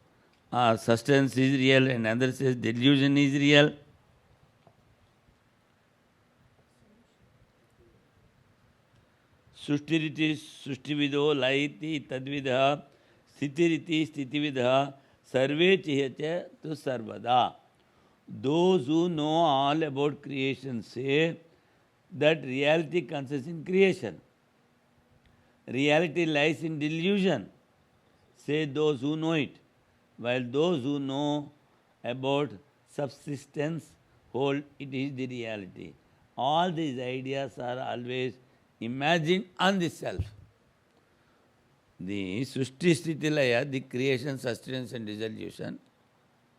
sustenance is real, and another says delusion is real. Sushtiriti sushtivido laiti tadvidha sthitiriti stitividha sarve chihacha tu sarvada. Those who know all about creation say that reality consists in creation. Reality lies in delusion, say those who know it. While those who know about subsistence hold it is the reality. All these ideas are always imagined on the self. The Sushti Sthiti-laya, the creation, sustenance and dissolution,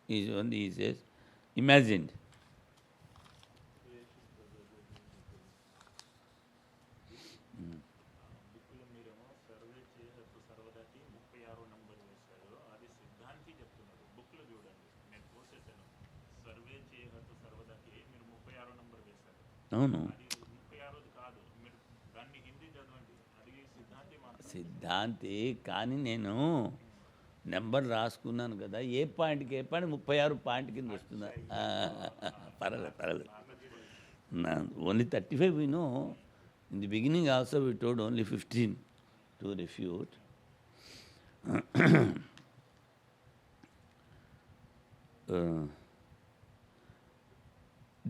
is only, he says, imagined. అవును. అది 36ది కాదు. మీరు దాన్ని హిందీ చదవండి. అది సిద్ధాంతి మాత్రం. సిద్ధాంతి కానీ నేను నెంబర్ రాసుకున్నాను కదా, ఏ పాయింట్కి ఏ పాయింట్ 36 పాయింట్ కింద వస్తుందా? పర్వాలేదు పర్వాలేదు. Only 35 we know. In the beginning also we told only 15 to refute.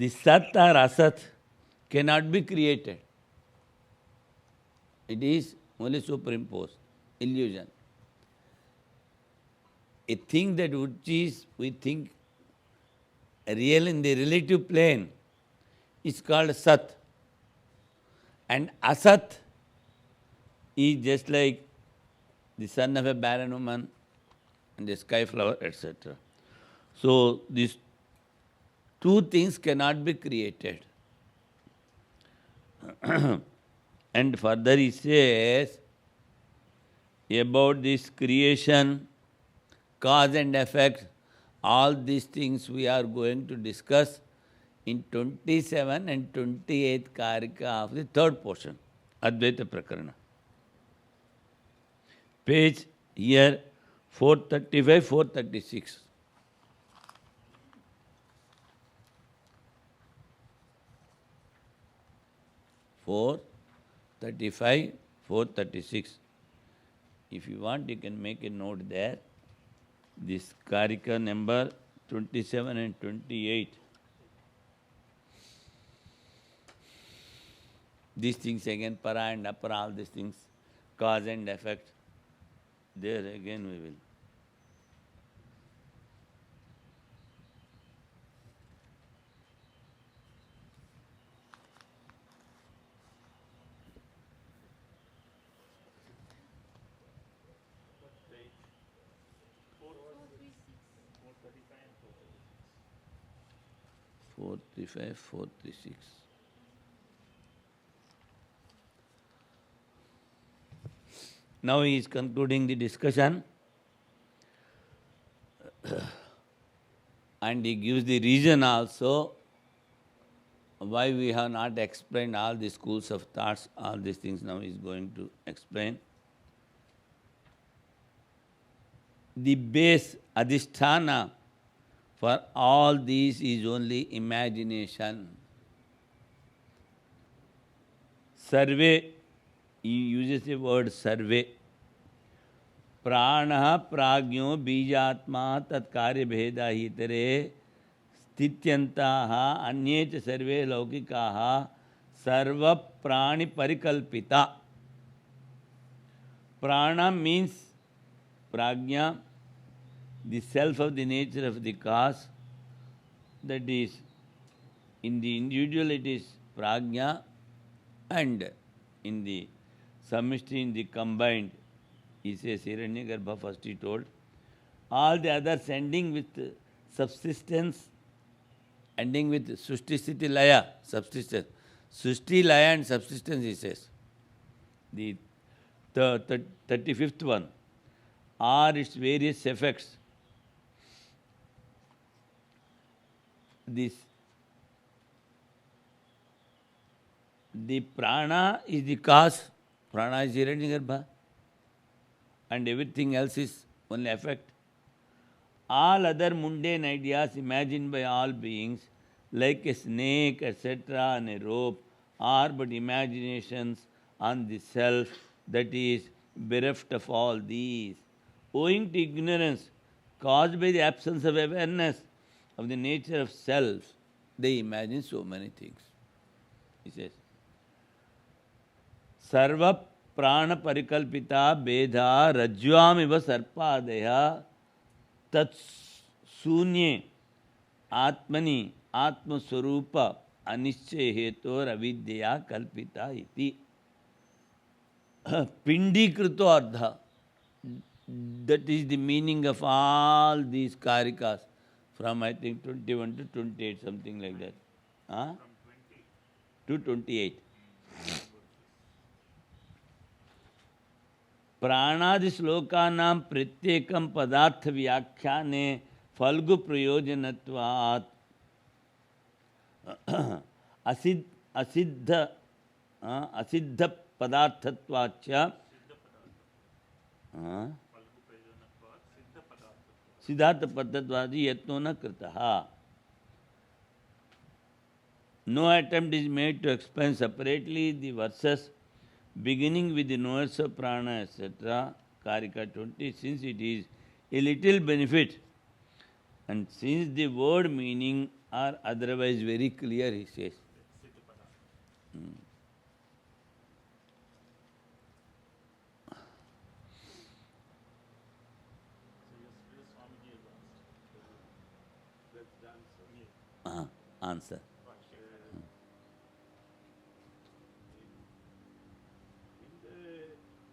The Sat or Asat cannot be created. It is only superimposed, illusion. A thing that which is, we think, real in the relative plane is called Sat. And Asat is just like the son of a barren woman and the sky flower, etc. So these two things cannot be created. And further he says about this creation, cause and effect, all these things we are going to discuss in 27 and 28th Karika of the third portion, Advaita Prakarana. Page here 435, 436. 435, 436. If you want, you can make a note there. This Karika number 27 and 28. These things again, para and apara, all these things, cause and effect. There again we will. What page? 436. 435 and 436. 435, 436. Now he is concluding the discussion and he gives the reason also why we have not explained all the schools of thoughts, all these things now he is going to explain. The base, adhisthana, for all these is only imagination. Sarve, he uses the word sarve. Prana pragyo bijatma tat karya bheda hitere stityantaha anyecha sarve laukikaha sarva prani parikalpita. Prana means prajna, the self of the nature of the cause. That is, in the individual it is prajna, and in the samishti, in the combined, he says Hiranyagarbha first he told. All the others ending with subsistence, ending with Sushti Sthiti Laya, subsistence. Sushti, Laya and subsistence, he says. The 35th one are its various effects. The prana is the cause, prana is Hiranyagarbha, and everything else is only effect. All other mundane ideas imagined by all beings, like a snake, etc., and a rope, are but imaginations on the self that is bereft of all these. Owing to ignorance caused by the absence of awareness of the nature of self, they imagine so many things. He says, Sarva prana parikalpita bedha rajvamiva sarpadaya tat sunye atmani atmaswarupa anische hetor avidya kalpita iti. Pindikrito ardha. That is the meaning of all these karikas from I think 21 to 28, something like that. From 20 to 28. प्राणादि श्लोकानां प्रत्येकं पदार्थ व्याख्याने Phalgu प्रयोजनत्वात् asiddha asiddha padarthatvacha siddhartha padarthatvachi yatno na kritaha. No attempt is made to explain separately the verses beginning with the knowers of prana, etc. Karika 20, since it is a little benefit and since the word meaning are otherwise very clear, he says. That's the answer. Answer. In the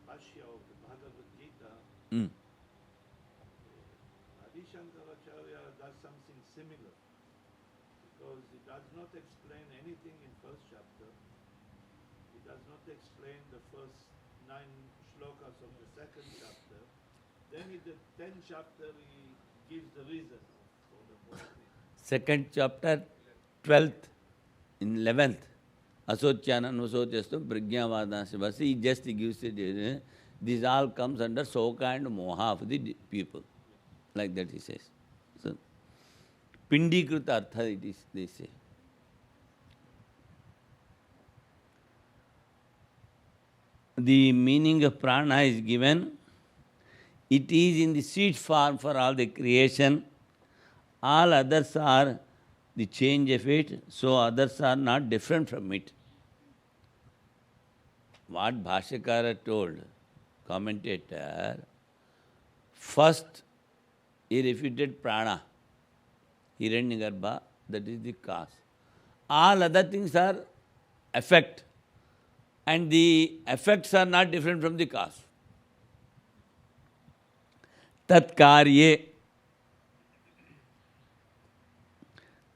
Bhashya of the Bhagavad Gita, Adi Shankaracharya does something similar because he does not explain anything in first chapter. He does not explain the first 9 shlokas of the second chapter. Then in the 10th chapter he gives the reason for the whole thing. Second chapter, 12th, in 11th. Asotyana nusotyastu pragyavadasya vasi. He just gives it. This all comes under soka and moha of the people. Like that he says. So, Pindikrita artha it is, they say. The meaning of prana is given. It is in the seed form for all the creation. All others are the change of it, so others are not different from it. What Bhashyakara told, commentator, first he refuted prana, Hiranyagarbha, that is the cause. All other things are effect, and the effects are not different from the cause. Tat karye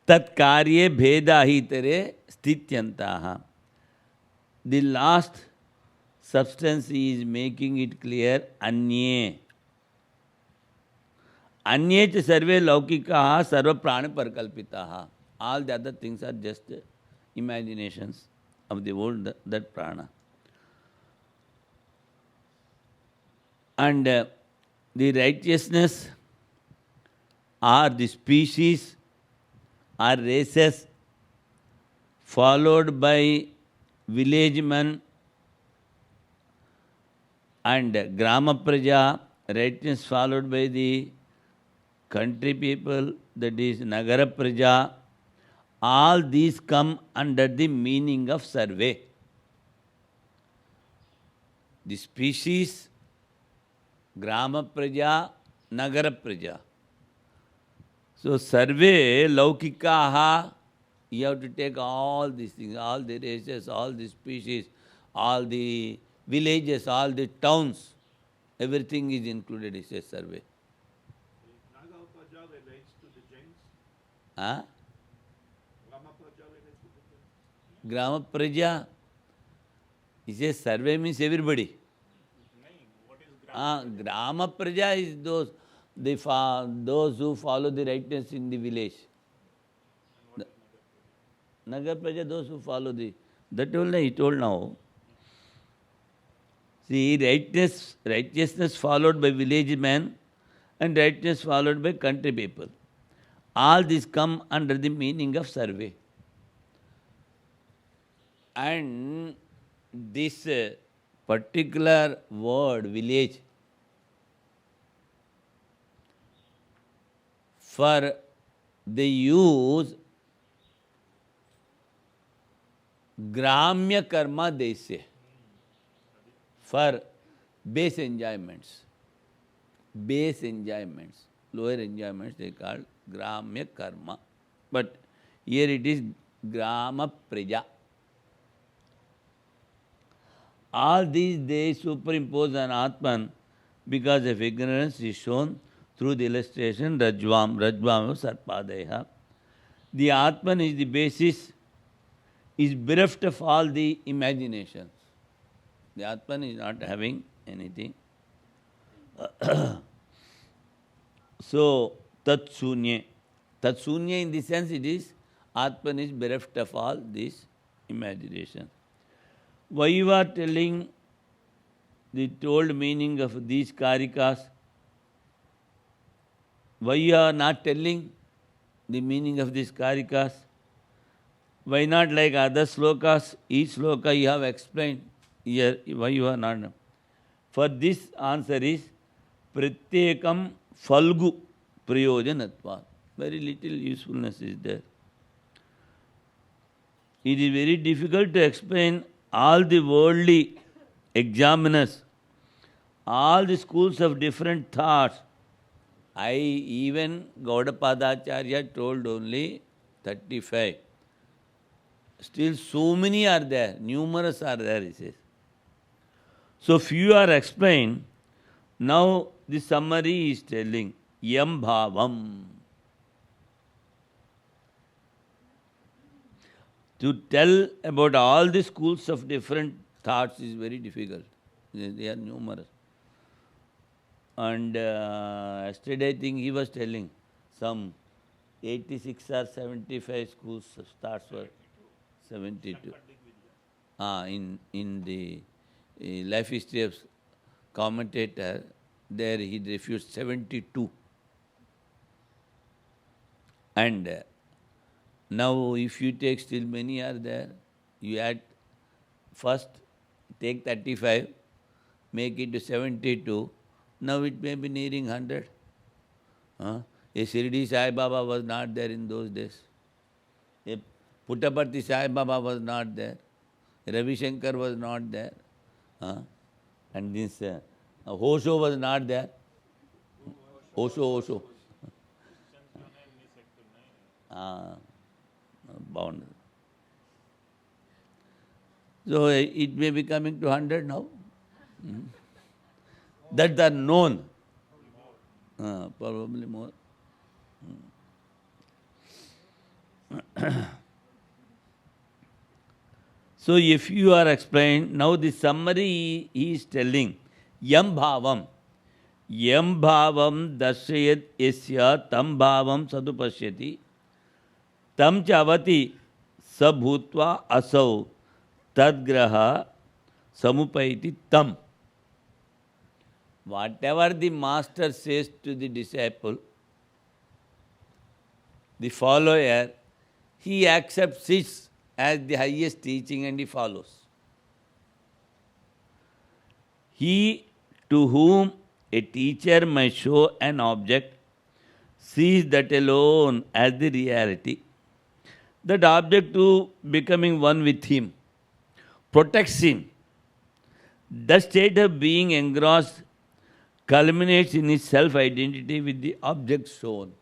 bheda hi tere stityantaha. The last substance is making it clear, anye. Anye cha sarve laukikaha sarva prana parakalpitaha. All the other things are just imaginations of the world, that prana. And the righteousness are the species or races followed by village men and grama praja, righteousness followed by the country people, that is nagara praja. All these come under the meaning of survey. The species, grama praja, nagara praja. So, survey, laukikaha, you have to take all these things, all the races, all the species, all the villages, all the towns, everything is included, it says survey. Naga Praja relates to the Jains. Huh? Rama Praja relates to the Jains. Grama praja, he says survey means everybody. What is Grama praja is those who follow the rightness in the village. Nagar praja, those who follow the... That only he told now. See, righteousness followed by village men and righteousness followed by country people. All these come under the meaning of survey. And this particular word, village, for they use gramya karma, they say, for base enjoyments. Base enjoyments, lower enjoyments, they call gramya karma. But here it is grama praja. All these they superimpose on Atman because of ignorance is shown through the illustration Rajvam Sarpadeha. The Atman is the basis, is bereft of all the imaginations. The Atman is not having anything. So, Tat Sunye. Tat Sunye in the sense it is, Atman is bereft of all these imagination. Why you are telling the told meaning of these karikas? Why you are not telling the meaning of these karikas? Why not like other slokas? Each sloka you have explained here. Why you are not? For this answer is Pratyekam Falgu Prayojanatva. Very little usefulness is there. It is very difficult to explain all the worldly examiners, all the schools of different thoughts. Even Gaudapadacharya told only 35. Still so many are there, numerous are there, he says. So few are explained. Now the summary is telling Yam Bhavam. To tell about all the schools of different thoughts is very difficult. They are numerous. And yesterday I think he was telling some 86 or 75 schools of thoughts were 72. In the life history of commentator, there he refused 72. And now if you take, still many are there, you add first take 35, make it to 72, now it may be nearing 100. A Shirdi Sai Baba was not there in those days. A Puttaparthi Sai Baba was not there. Ravi Shankar was not there. And this Osho was not there. Osho. Bound. So it may be coming to 100 now. That are known. Probably more. So if you are explained, now the summary he is telling, Yam Bhavam. Yam Bhavam Darshayat Yasya Tam Bhavam Sadupashyati Tam Chavati Sabhutva Asau Tadgraha Samupaiti Tam. Whatever the master says to the disciple, the follower, he accepts it as the highest teaching and he follows. He to whom a teacher may show an object sees that alone as the reality. That object to becoming one with him protects him. The state of being engrossed culminates in his self-identity with the object shown.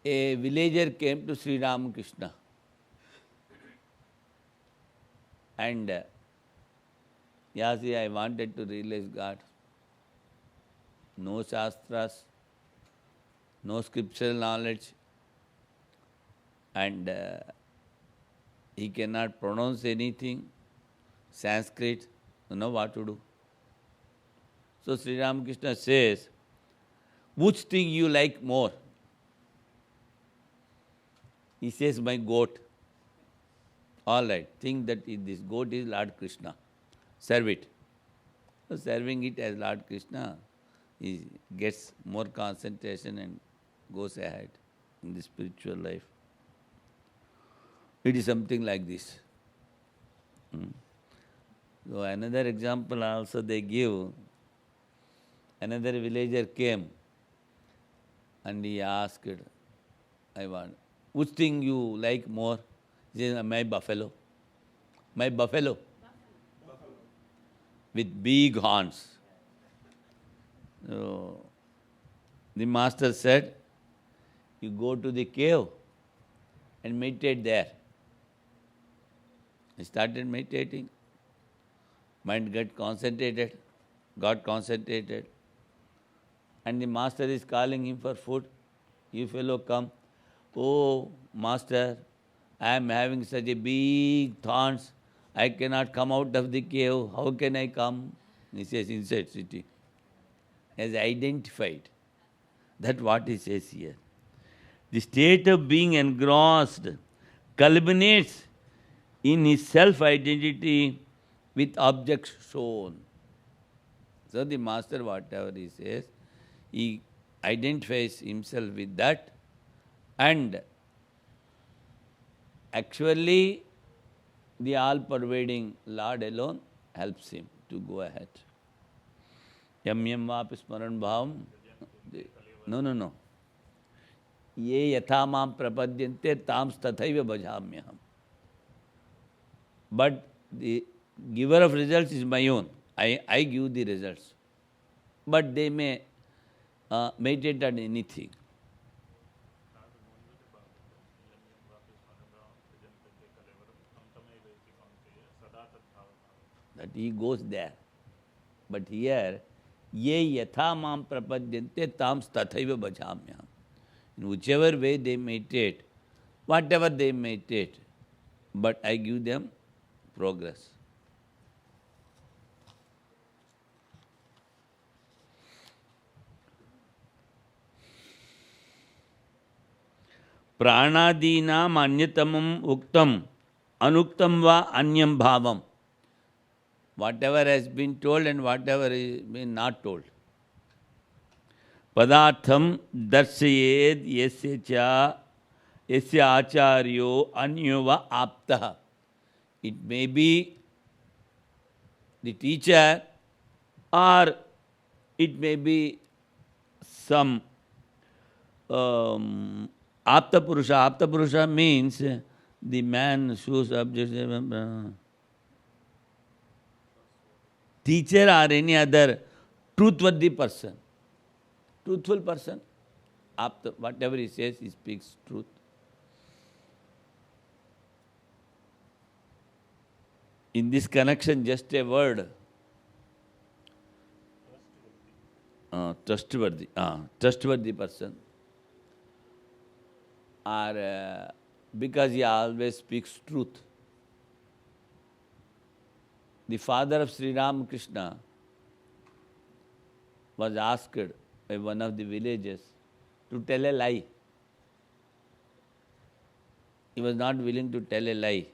A villager came to Sri Ramakrishna and I wanted to realize God. No shastras, no scriptural knowledge, and he cannot pronounce anything, Sanskrit, know what to do. So Sri Ramakrishna says, which thing you like more? He says, my goat. All right, think that this goat is Lord Krishna. Serve it. So serving it as Lord Krishna, he gets more concentration and goes ahead in the spiritual life. It is something like this. So another example also they give. Another villager came and he asked, which thing you like more? He says, my buffalo. My buffalo. With big horns. So the master said, you go to the cave and meditate there. He started meditating. Mind got concentrated. And the master is calling him for food. You fellow come. Oh, master, I am having such a big thorns. I cannot come out of the cave. How can I come? He says, inside city. He has identified. That's what he says here. The state of being engrossed culminates in his self-identity with objects shown. So the master, whatever he says, he identifies himself with that, and actually the all-pervading Lord alone helps him to go ahead. Yam yam vapi smaran bhavam. No. Ye yatha mam prapadyante tam tathaiva bhajamyaham. But the giver of results is my own. I give the results. But they may meditate on anything. That he goes there. But here, ye yatha mam prapadyante tam tathaiva bhajamyaham. In whichever way they meditate, whatever they meditate, but I give them progress. Pranadinam anyatamam uktam anuktam va anyam bhavam. Whatever has been told and whatever has been not told. Padartham darshayed yasya acharyo anyova aptaha. It may be the teacher, or it may be some apta purusha. Apta purusha means the man whose object, teacher or any other truthworthy person. Truthful person. Apta, whatever he says, he speaks truth. In this connection, just a word. Trustworthy. Trustworthy person. Or because he always speaks truth. The father of Sri Ramakrishna was asked by one of the villages to tell a lie. He was not willing to tell a lie.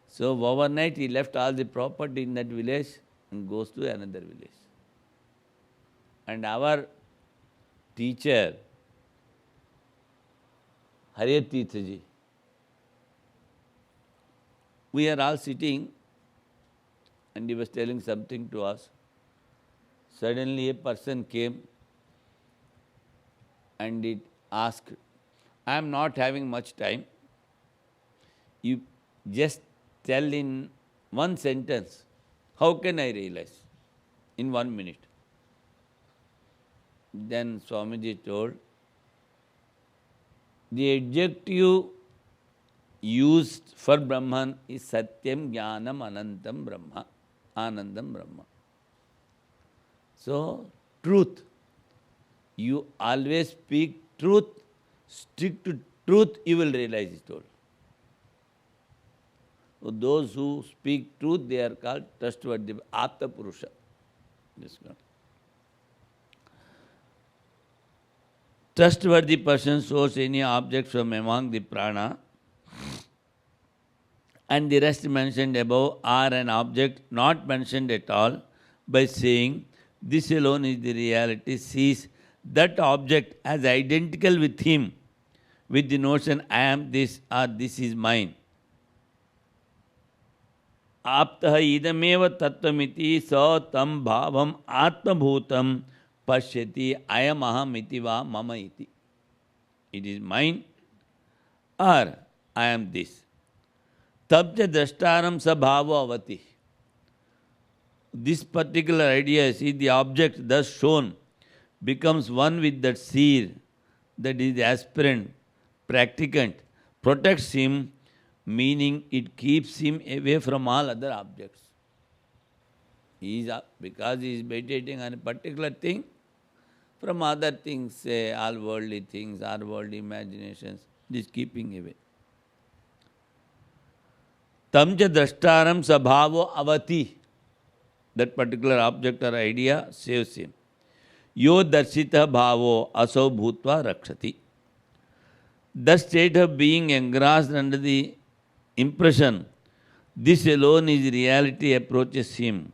So overnight he left all the property in that village and goes to another village. And our teacher, Hariyat Tirtha, we are all sitting and he was telling something to us. Suddenly a person came and it asked, I am not having much time. You just tell in one sentence, how can I realize? In 1 minute. Then Swamiji told, the adjective used for Brahman is Satyam, Jnanam, Anantam, Brahma. Anandam, Brahma. So, truth. You always speak truth, stick to truth, you will realize, he told. So those who speak truth, they are called trustworthy, Apta Purusha. This one. Trustworthy person shows any object from among the prana, and the rest mentioned above are an object not mentioned at all, by saying this alone is the reality, sees that object as identical with him, with the notion I am this or this is mine. Aptaha idameva tattvamiti sa tam bhavam atmabhutam pashyati ayam aham iti va mama iti. It is mine or I am this. Tabja drashtaram sabhavo avati. This particular idea, see the object thus shown, becomes one with that seer, that is the aspirant, practicant, protects him, meaning it keeps him away from all other objects. Because he is meditating on a particular thing, from other things, say all worldly things, all worldly imaginations, it is keeping away. Tamja drashtaram sabhavo avati. That particular object or idea saves him. Yo darshita bhavo aso bhutva rakshati. The state of being engrossed under the impression, this alone is reality, approaches him.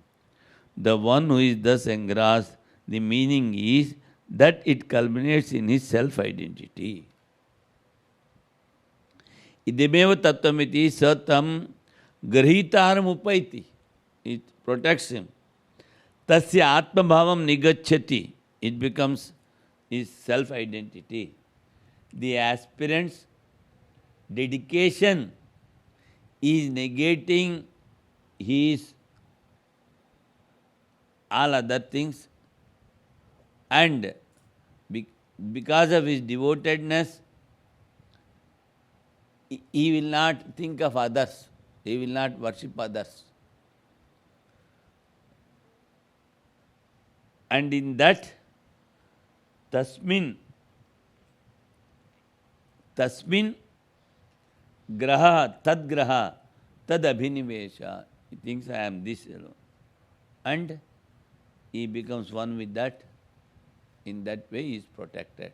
The one who is thus engrossed, the meaning is that it culminates in his self-identity. Idameva tattvamiti satam grahitaram upaiti. It protects him. Tasya atma bhavam nigacchati. It becomes his self-identity. The aspirant's dedication is negating his all other things, and because of his devotedness, he will not think of others, he will not worship others. And in that, tasmin graha, tad abhinivesha. He thinks I am this alone. And he becomes one with that. In that way he is protected.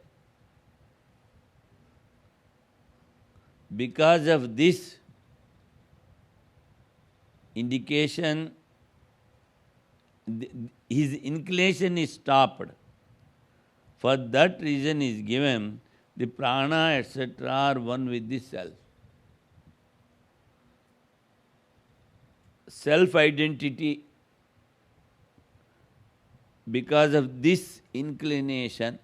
Because of this indication, his inclination is stopped. For that reason is given the prana, etc. are one with the self. Self-identity, because of this inclination,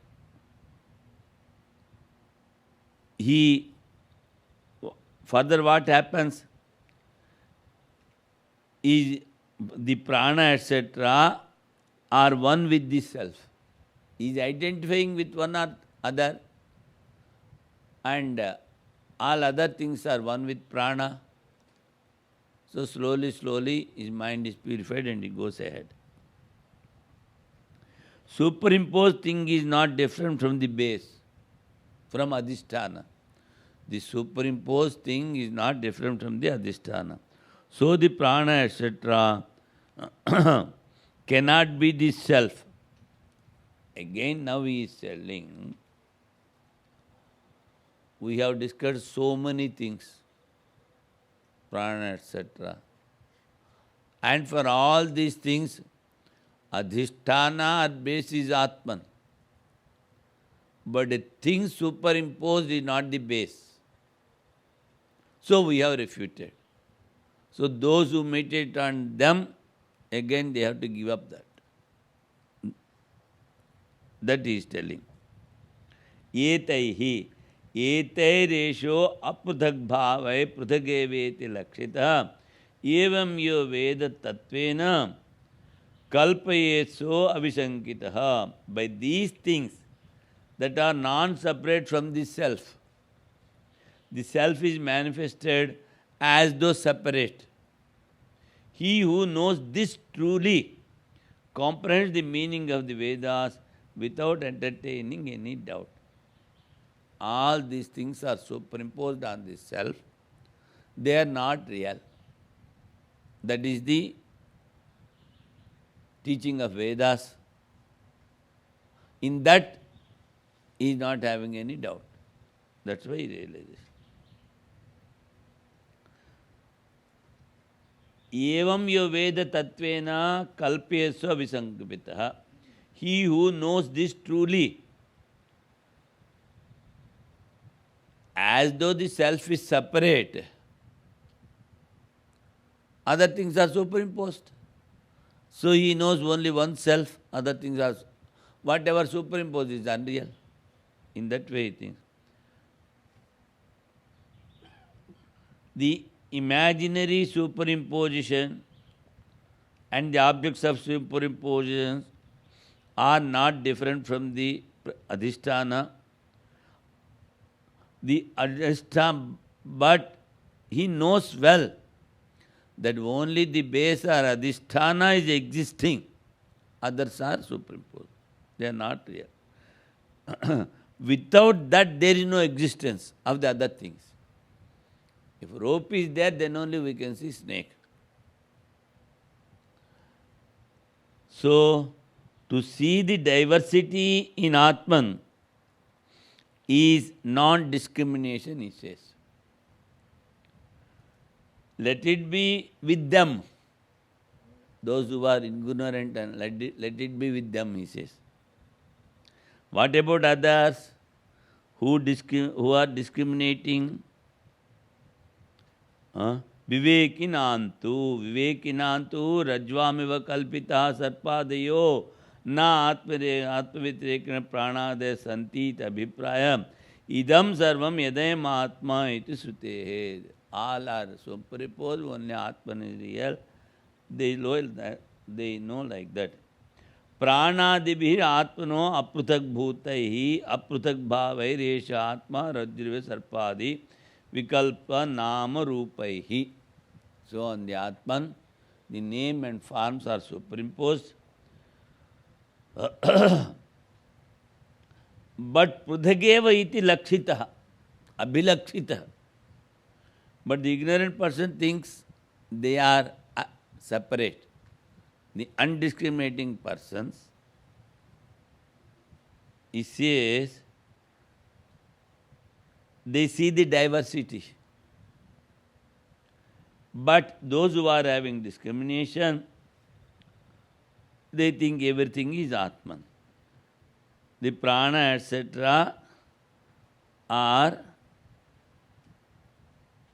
further what happens is the prana, etc. are one with the self. He is identifying with one or other, and all other things are one with prana. So slowly his mind is purified and he goes ahead. Superimposed thing is not different from the base, from adhisthana. The superimposed thing is not different from the adhisthana. So the prana, etc. cannot be the self. Again, now he is telling, we have discussed so many things, prana, etc. And for all these things, adhisthana or base is Atman. But a thing superimposed is not the base. So we have refuted. So those who meditate on them, again they have to give up that. That he is telling. Etaihi, etairesho apruthak bhavai pruthageveti lakshita evam yo veda tattvena kalpayetso avisankitaha. By these things that are non-separate from the self is manifested as though separate. He who knows this truly comprehends the meaning of the Vedas without entertaining any doubt. All these things are superimposed on the self. They are not real. That is the teaching of Vedas. In that, he is not having any doubt. That's why he realizes. Evam yo veda tattvena kalpyesva visankapitaha. He who knows this truly, as though the self is separate, other things are superimposed. So he knows only one self, other things are, whatever superimposed is unreal. In that way he thinks. The imaginary superimposition and the objects of superimposition are not different from the adhisthana. The adhisthana, but he knows well that only the base or adhisthana is existing. Others are superimposed. They are not real. Without that, there is no existence of the other things. If rope is there, then only we can see snake. So, to see the diversity in Atman is non-discrimination, he says. Let it be with them, those who are ignorant, and let it be with them, he says. What about others who are discriminating? विवेकिनांतु रज्ज्वामिव कल्पिता सर्पादयो न आत्मव्यतिरेकेण प्राणादय सन्ति अभिप्राय idam sarvam yadayam atma iti srutehe. All are superimposed, only Atman is real. They know like that. प्राणादिभिः आत्मनो अपृथक भूतैः अपृथक भावैः एष आत्मा रज्जुर्वे सर्पादि विकल्प नाम रूपैः. So on the Atman, the name and forms are superimposed. But prudhageva iti lakshitah, abhilakshitah. But the ignorant person thinks they are separate. The undiscriminating persons, he says, they see the diversity. But those who are having discrimination, they think everything is Atman. The prana, etc.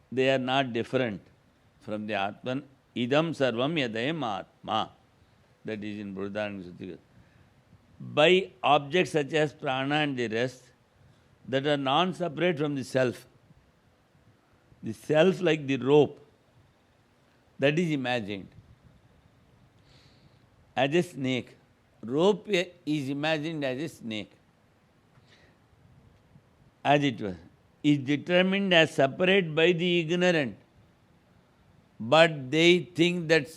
They are not different from the Atman. Idam sarvam yadayam atma. That is in Brihadaranyaka. By objects such as prana and the rest that are non-separate from the self. The self, like the rope, that is imagined as a snake. Rope is imagined as a snake. As it was, is determined as separate by the ignorant. But they think that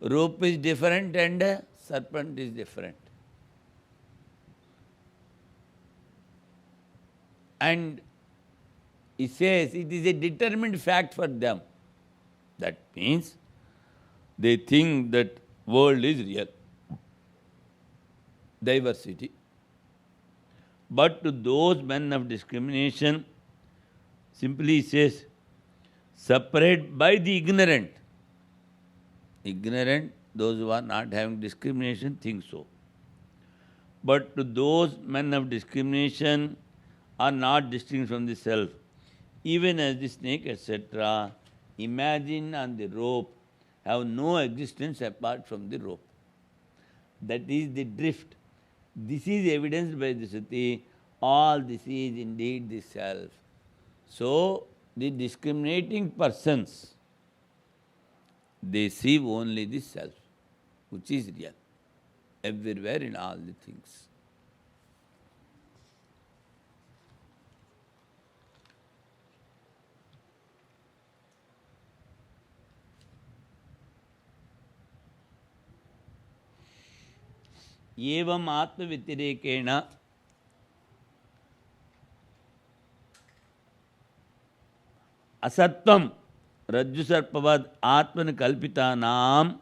rope is different and serpent is different. And he says it is a determined fact for them. That means they think that world is real. Diversity. But to those men of discrimination, simply says, separate by the ignorant. Ignorant, those who are not having discrimination, think so. But to those men of discrimination are not distinct from the self, even as the snake, etc., imagine on the rope, have no existence apart from the rope. That is the drift. This is evidenced by the Shruti. All this is indeed the self. So, the discriminating persons, they see only the self, which is real, everywhere in all the things. एवं आत्मव्यतिरेकेण असत्वम रज्जुसर्पवद आत्मन कल्पितानाम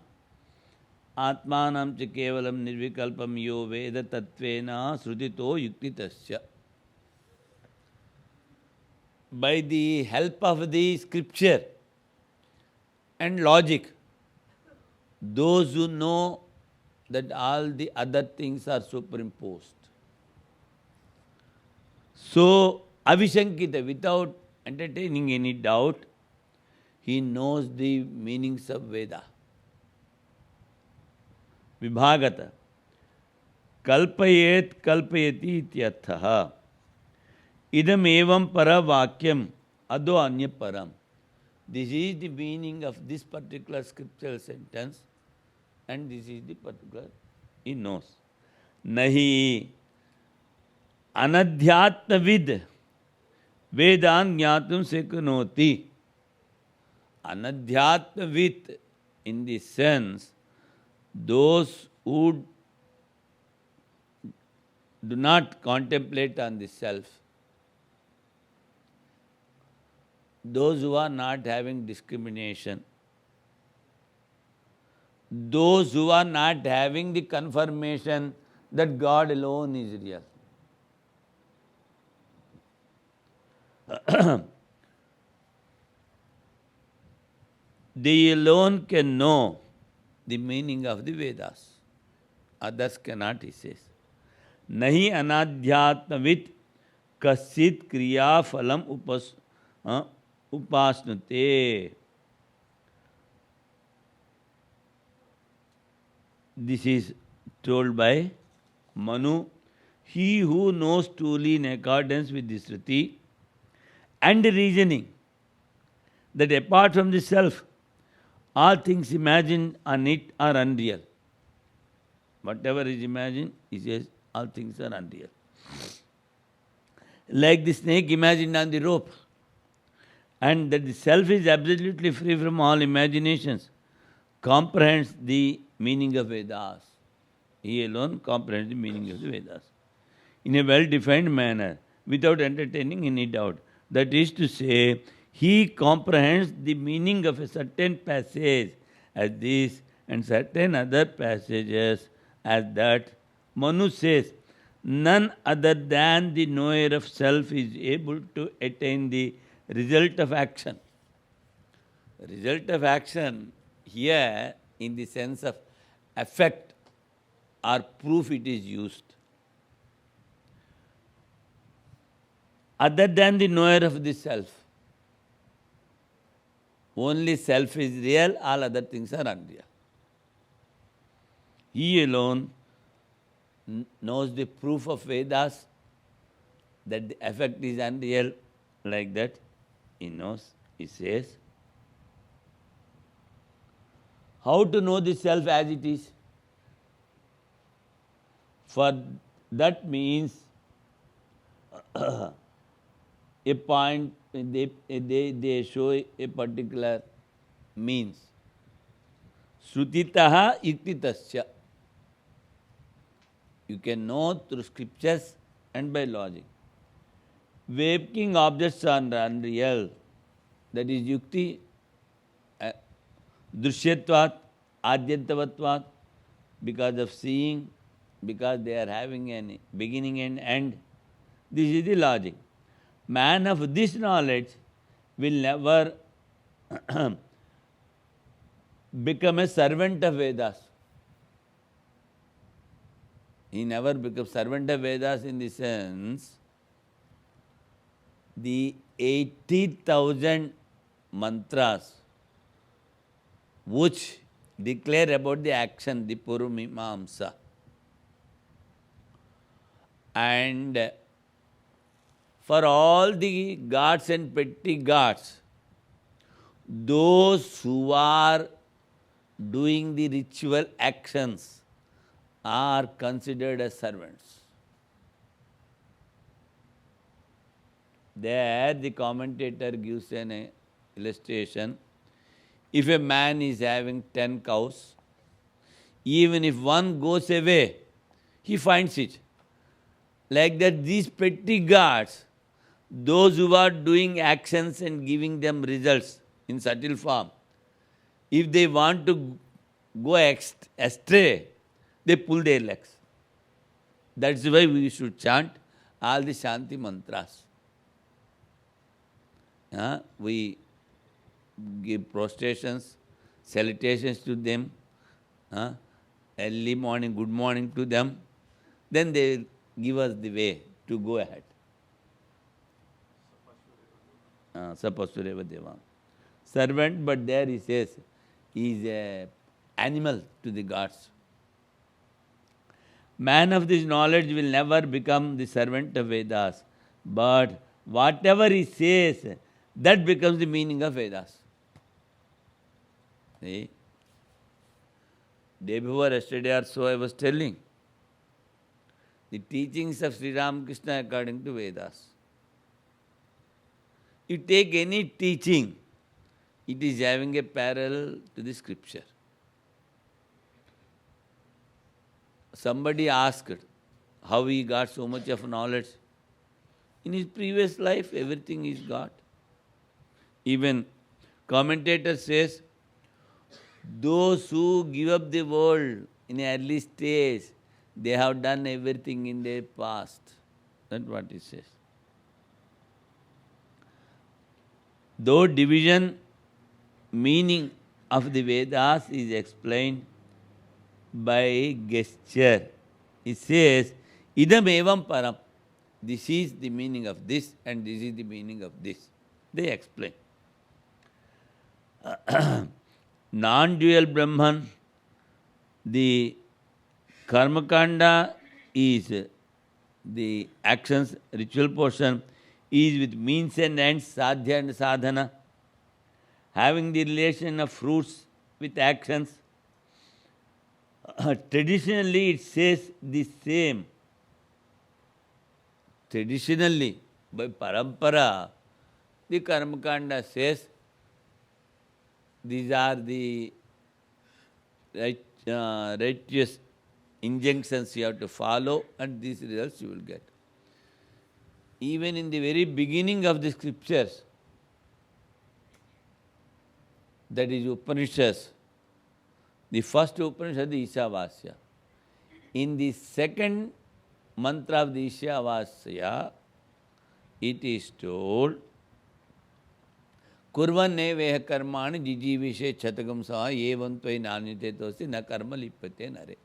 आत्मानं च केवलं निर्विकल्पं यो वेद तत्वेन श्रुतितो युक्तितस्य. By the help of the scripture and logic, those who know that all the other things are superimposed. So, avishankita, without entertaining any doubt, he knows the meanings of Veda. Vibhagata. Kalpayet kalpayati ityarthaha. Idam evam para vakyam ado anya param. This is the meaning of this particular scriptural sentence. And this is the particular, he knows. Nahi anadhyatmavid vedan jnatum sekunoti. Anadhyatmavid, in the sense, those who do not contemplate on the self, those who are not having discrimination, those who are not having the confirmation that God alone is real. They alone can know the meaning of the Vedas. Others cannot, he says. Nahi anadhyatmavit kasit kriya phalam upasnute. This is told by Manu. He who knows truly in accordance with the Shruti and reasoning that apart from the self, all things imagined on it are unreal. Whatever is imagined, he says, all things are unreal. Like the snake imagined on the rope, and that the self is absolutely free from all imaginations, comprehends the meaning of Vedas. He alone comprehends the meaning of the Vedas in a well-defined manner, without entertaining any doubt. That is to say, he comprehends the meaning of a certain passage as this and certain other passages as that. Manu says, none other than the knower of self is able to attain the result of action. Result of action here in the sense of effect or proof it is used. Other than the knower of the self. Only self is real, all other things are unreal. He alone knows the proof of Vedas, that the effect is unreal, like that. He knows, he says. How to know the self as it is? For that means a point, they show a particular means. Srutitaha iktitasya. You can know through scriptures and by logic. Waking objects are unreal. That is yukti, drishyatvat, adyantavatvat, because of seeing, because they are having a beginning and end. This is the logic. Man of this knowledge will never become a servant of Vedas. He never becomes servant of Vedas in the sense, the 80,000 mantras which declare about the action, the Purumimamsa. And for all the gods and petty gods, those who are doing the ritual actions are considered as servants. There the commentator gives an illustration. If a man is having 10 cows, even if one goes away, he finds it. Like that, these petty gods, those who are doing actions and giving them results in subtle form, if they want to go astray, they pull their legs. That's why we should chant all the Shanti mantras. We give prostrations, salutations to them, early morning, good morning to them. Then they will give us the way to go ahead. Sapastureva Deva. Servant, but there he says, he is an animal to the gods. Man of this knowledge will never become the servant of Vedas, but whatever he says, that becomes the meaning of Vedas. See? Day before yesterday or so I was telling the teachings of Sri Ramakrishna according to Vedas. You take any teaching, it is having a parallel to the scripture. Somebody asked how he got so much of knowledge. In his previous life, everything is got. Even commentator says, those who give up the world in an early stage, they have done everything in their past. That's what he says. though division meaning of the Vedas is explained by gesture. It says, idam evam param. This is the meaning of this and this is the meaning of this. They explain. Non-dual Brahman, the Karmakanda is the actions, ritual portion, is with means and ends, sadhya and sadhana, having the relation of fruits with actions. Traditionally it says the same. Traditionally, by parampara, the Karmakanda says these are the righteous injunctions you have to follow and these results you will get. Even in the very beginning of the scriptures, that is Upanishads, the first Upanishad is Ishavasya. In the second mantra of the Ishavasya, it is told, Kurvanne veha karmani jijivishe chatagam saha evantvai nanyate tosi na karma lipate nare.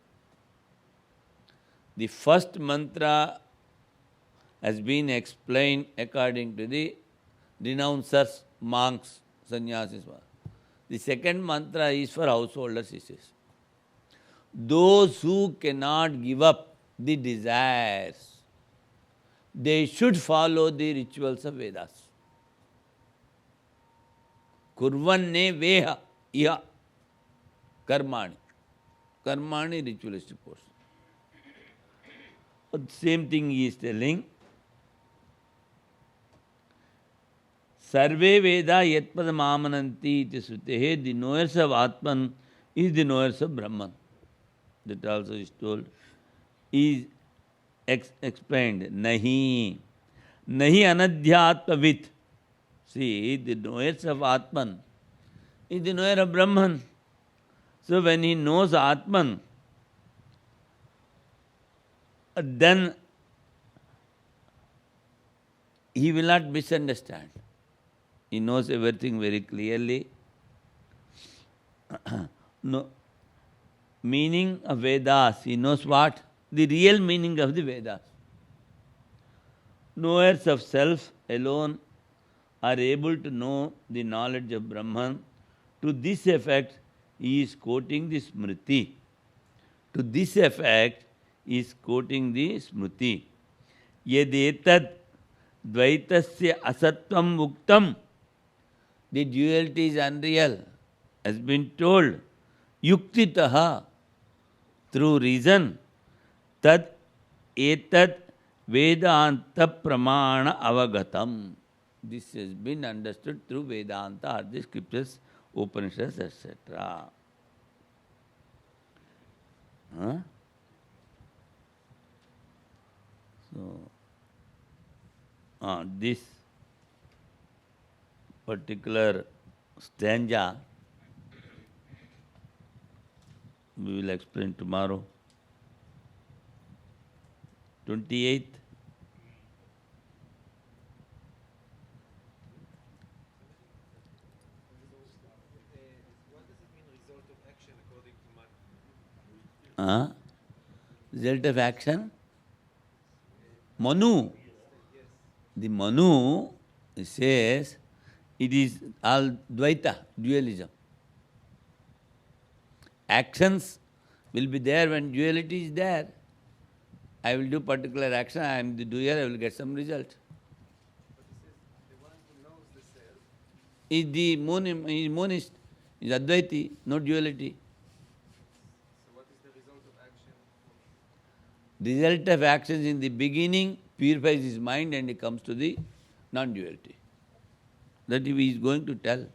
The first mantra has been explained according to the renouncers, monks, sannyasis. The second mantra is for householders, he says. Those who cannot give up the desires, they should follow the rituals of Vedas. Kurvanne veha iha karmani. Karmani, ritualistic portion. But same thing he is telling. Sarve Veda yatpadam amananti iti srutehe, the knowers of Atman is the knowers of Brahman. That also is told. Is explained. Nahi. Nahi anadhyatmavit. See, the knowers of Atman is the knower of Brahman. So when he knows Atman, then he will not misunderstand. He knows everything very clearly. No. Meaning of Vedas, he knows what? The real meaning of the Vedas. Knowers of self alone are able to know the knowledge of Brahman. To this effect, he is quoting the Smriti. To this effect, he is quoting the Smriti. Yadetad dvaitasya asatvam muktam. The duality is unreal, has been told. Yuktitaha, through reason. Tad etad Vedanta pramana avagatam. This has been understood through Vedanta or the scriptures, Upanishads, etc. So, this particular stanza we will explain tomorrow. 28th. What does it mean, result of action according to Manu? Result of action? Manu. The Manu says it is all Dvaita, dualism. Actions will be there when duality is there. I will do particular action, I am the doer, I will get some result. But he says the one who knows the self Is the monist, is Advaiti, no duality. So what is the result of action? Result of actions in the beginning purifies his mind and he comes to the non-duality. That he is going to tell.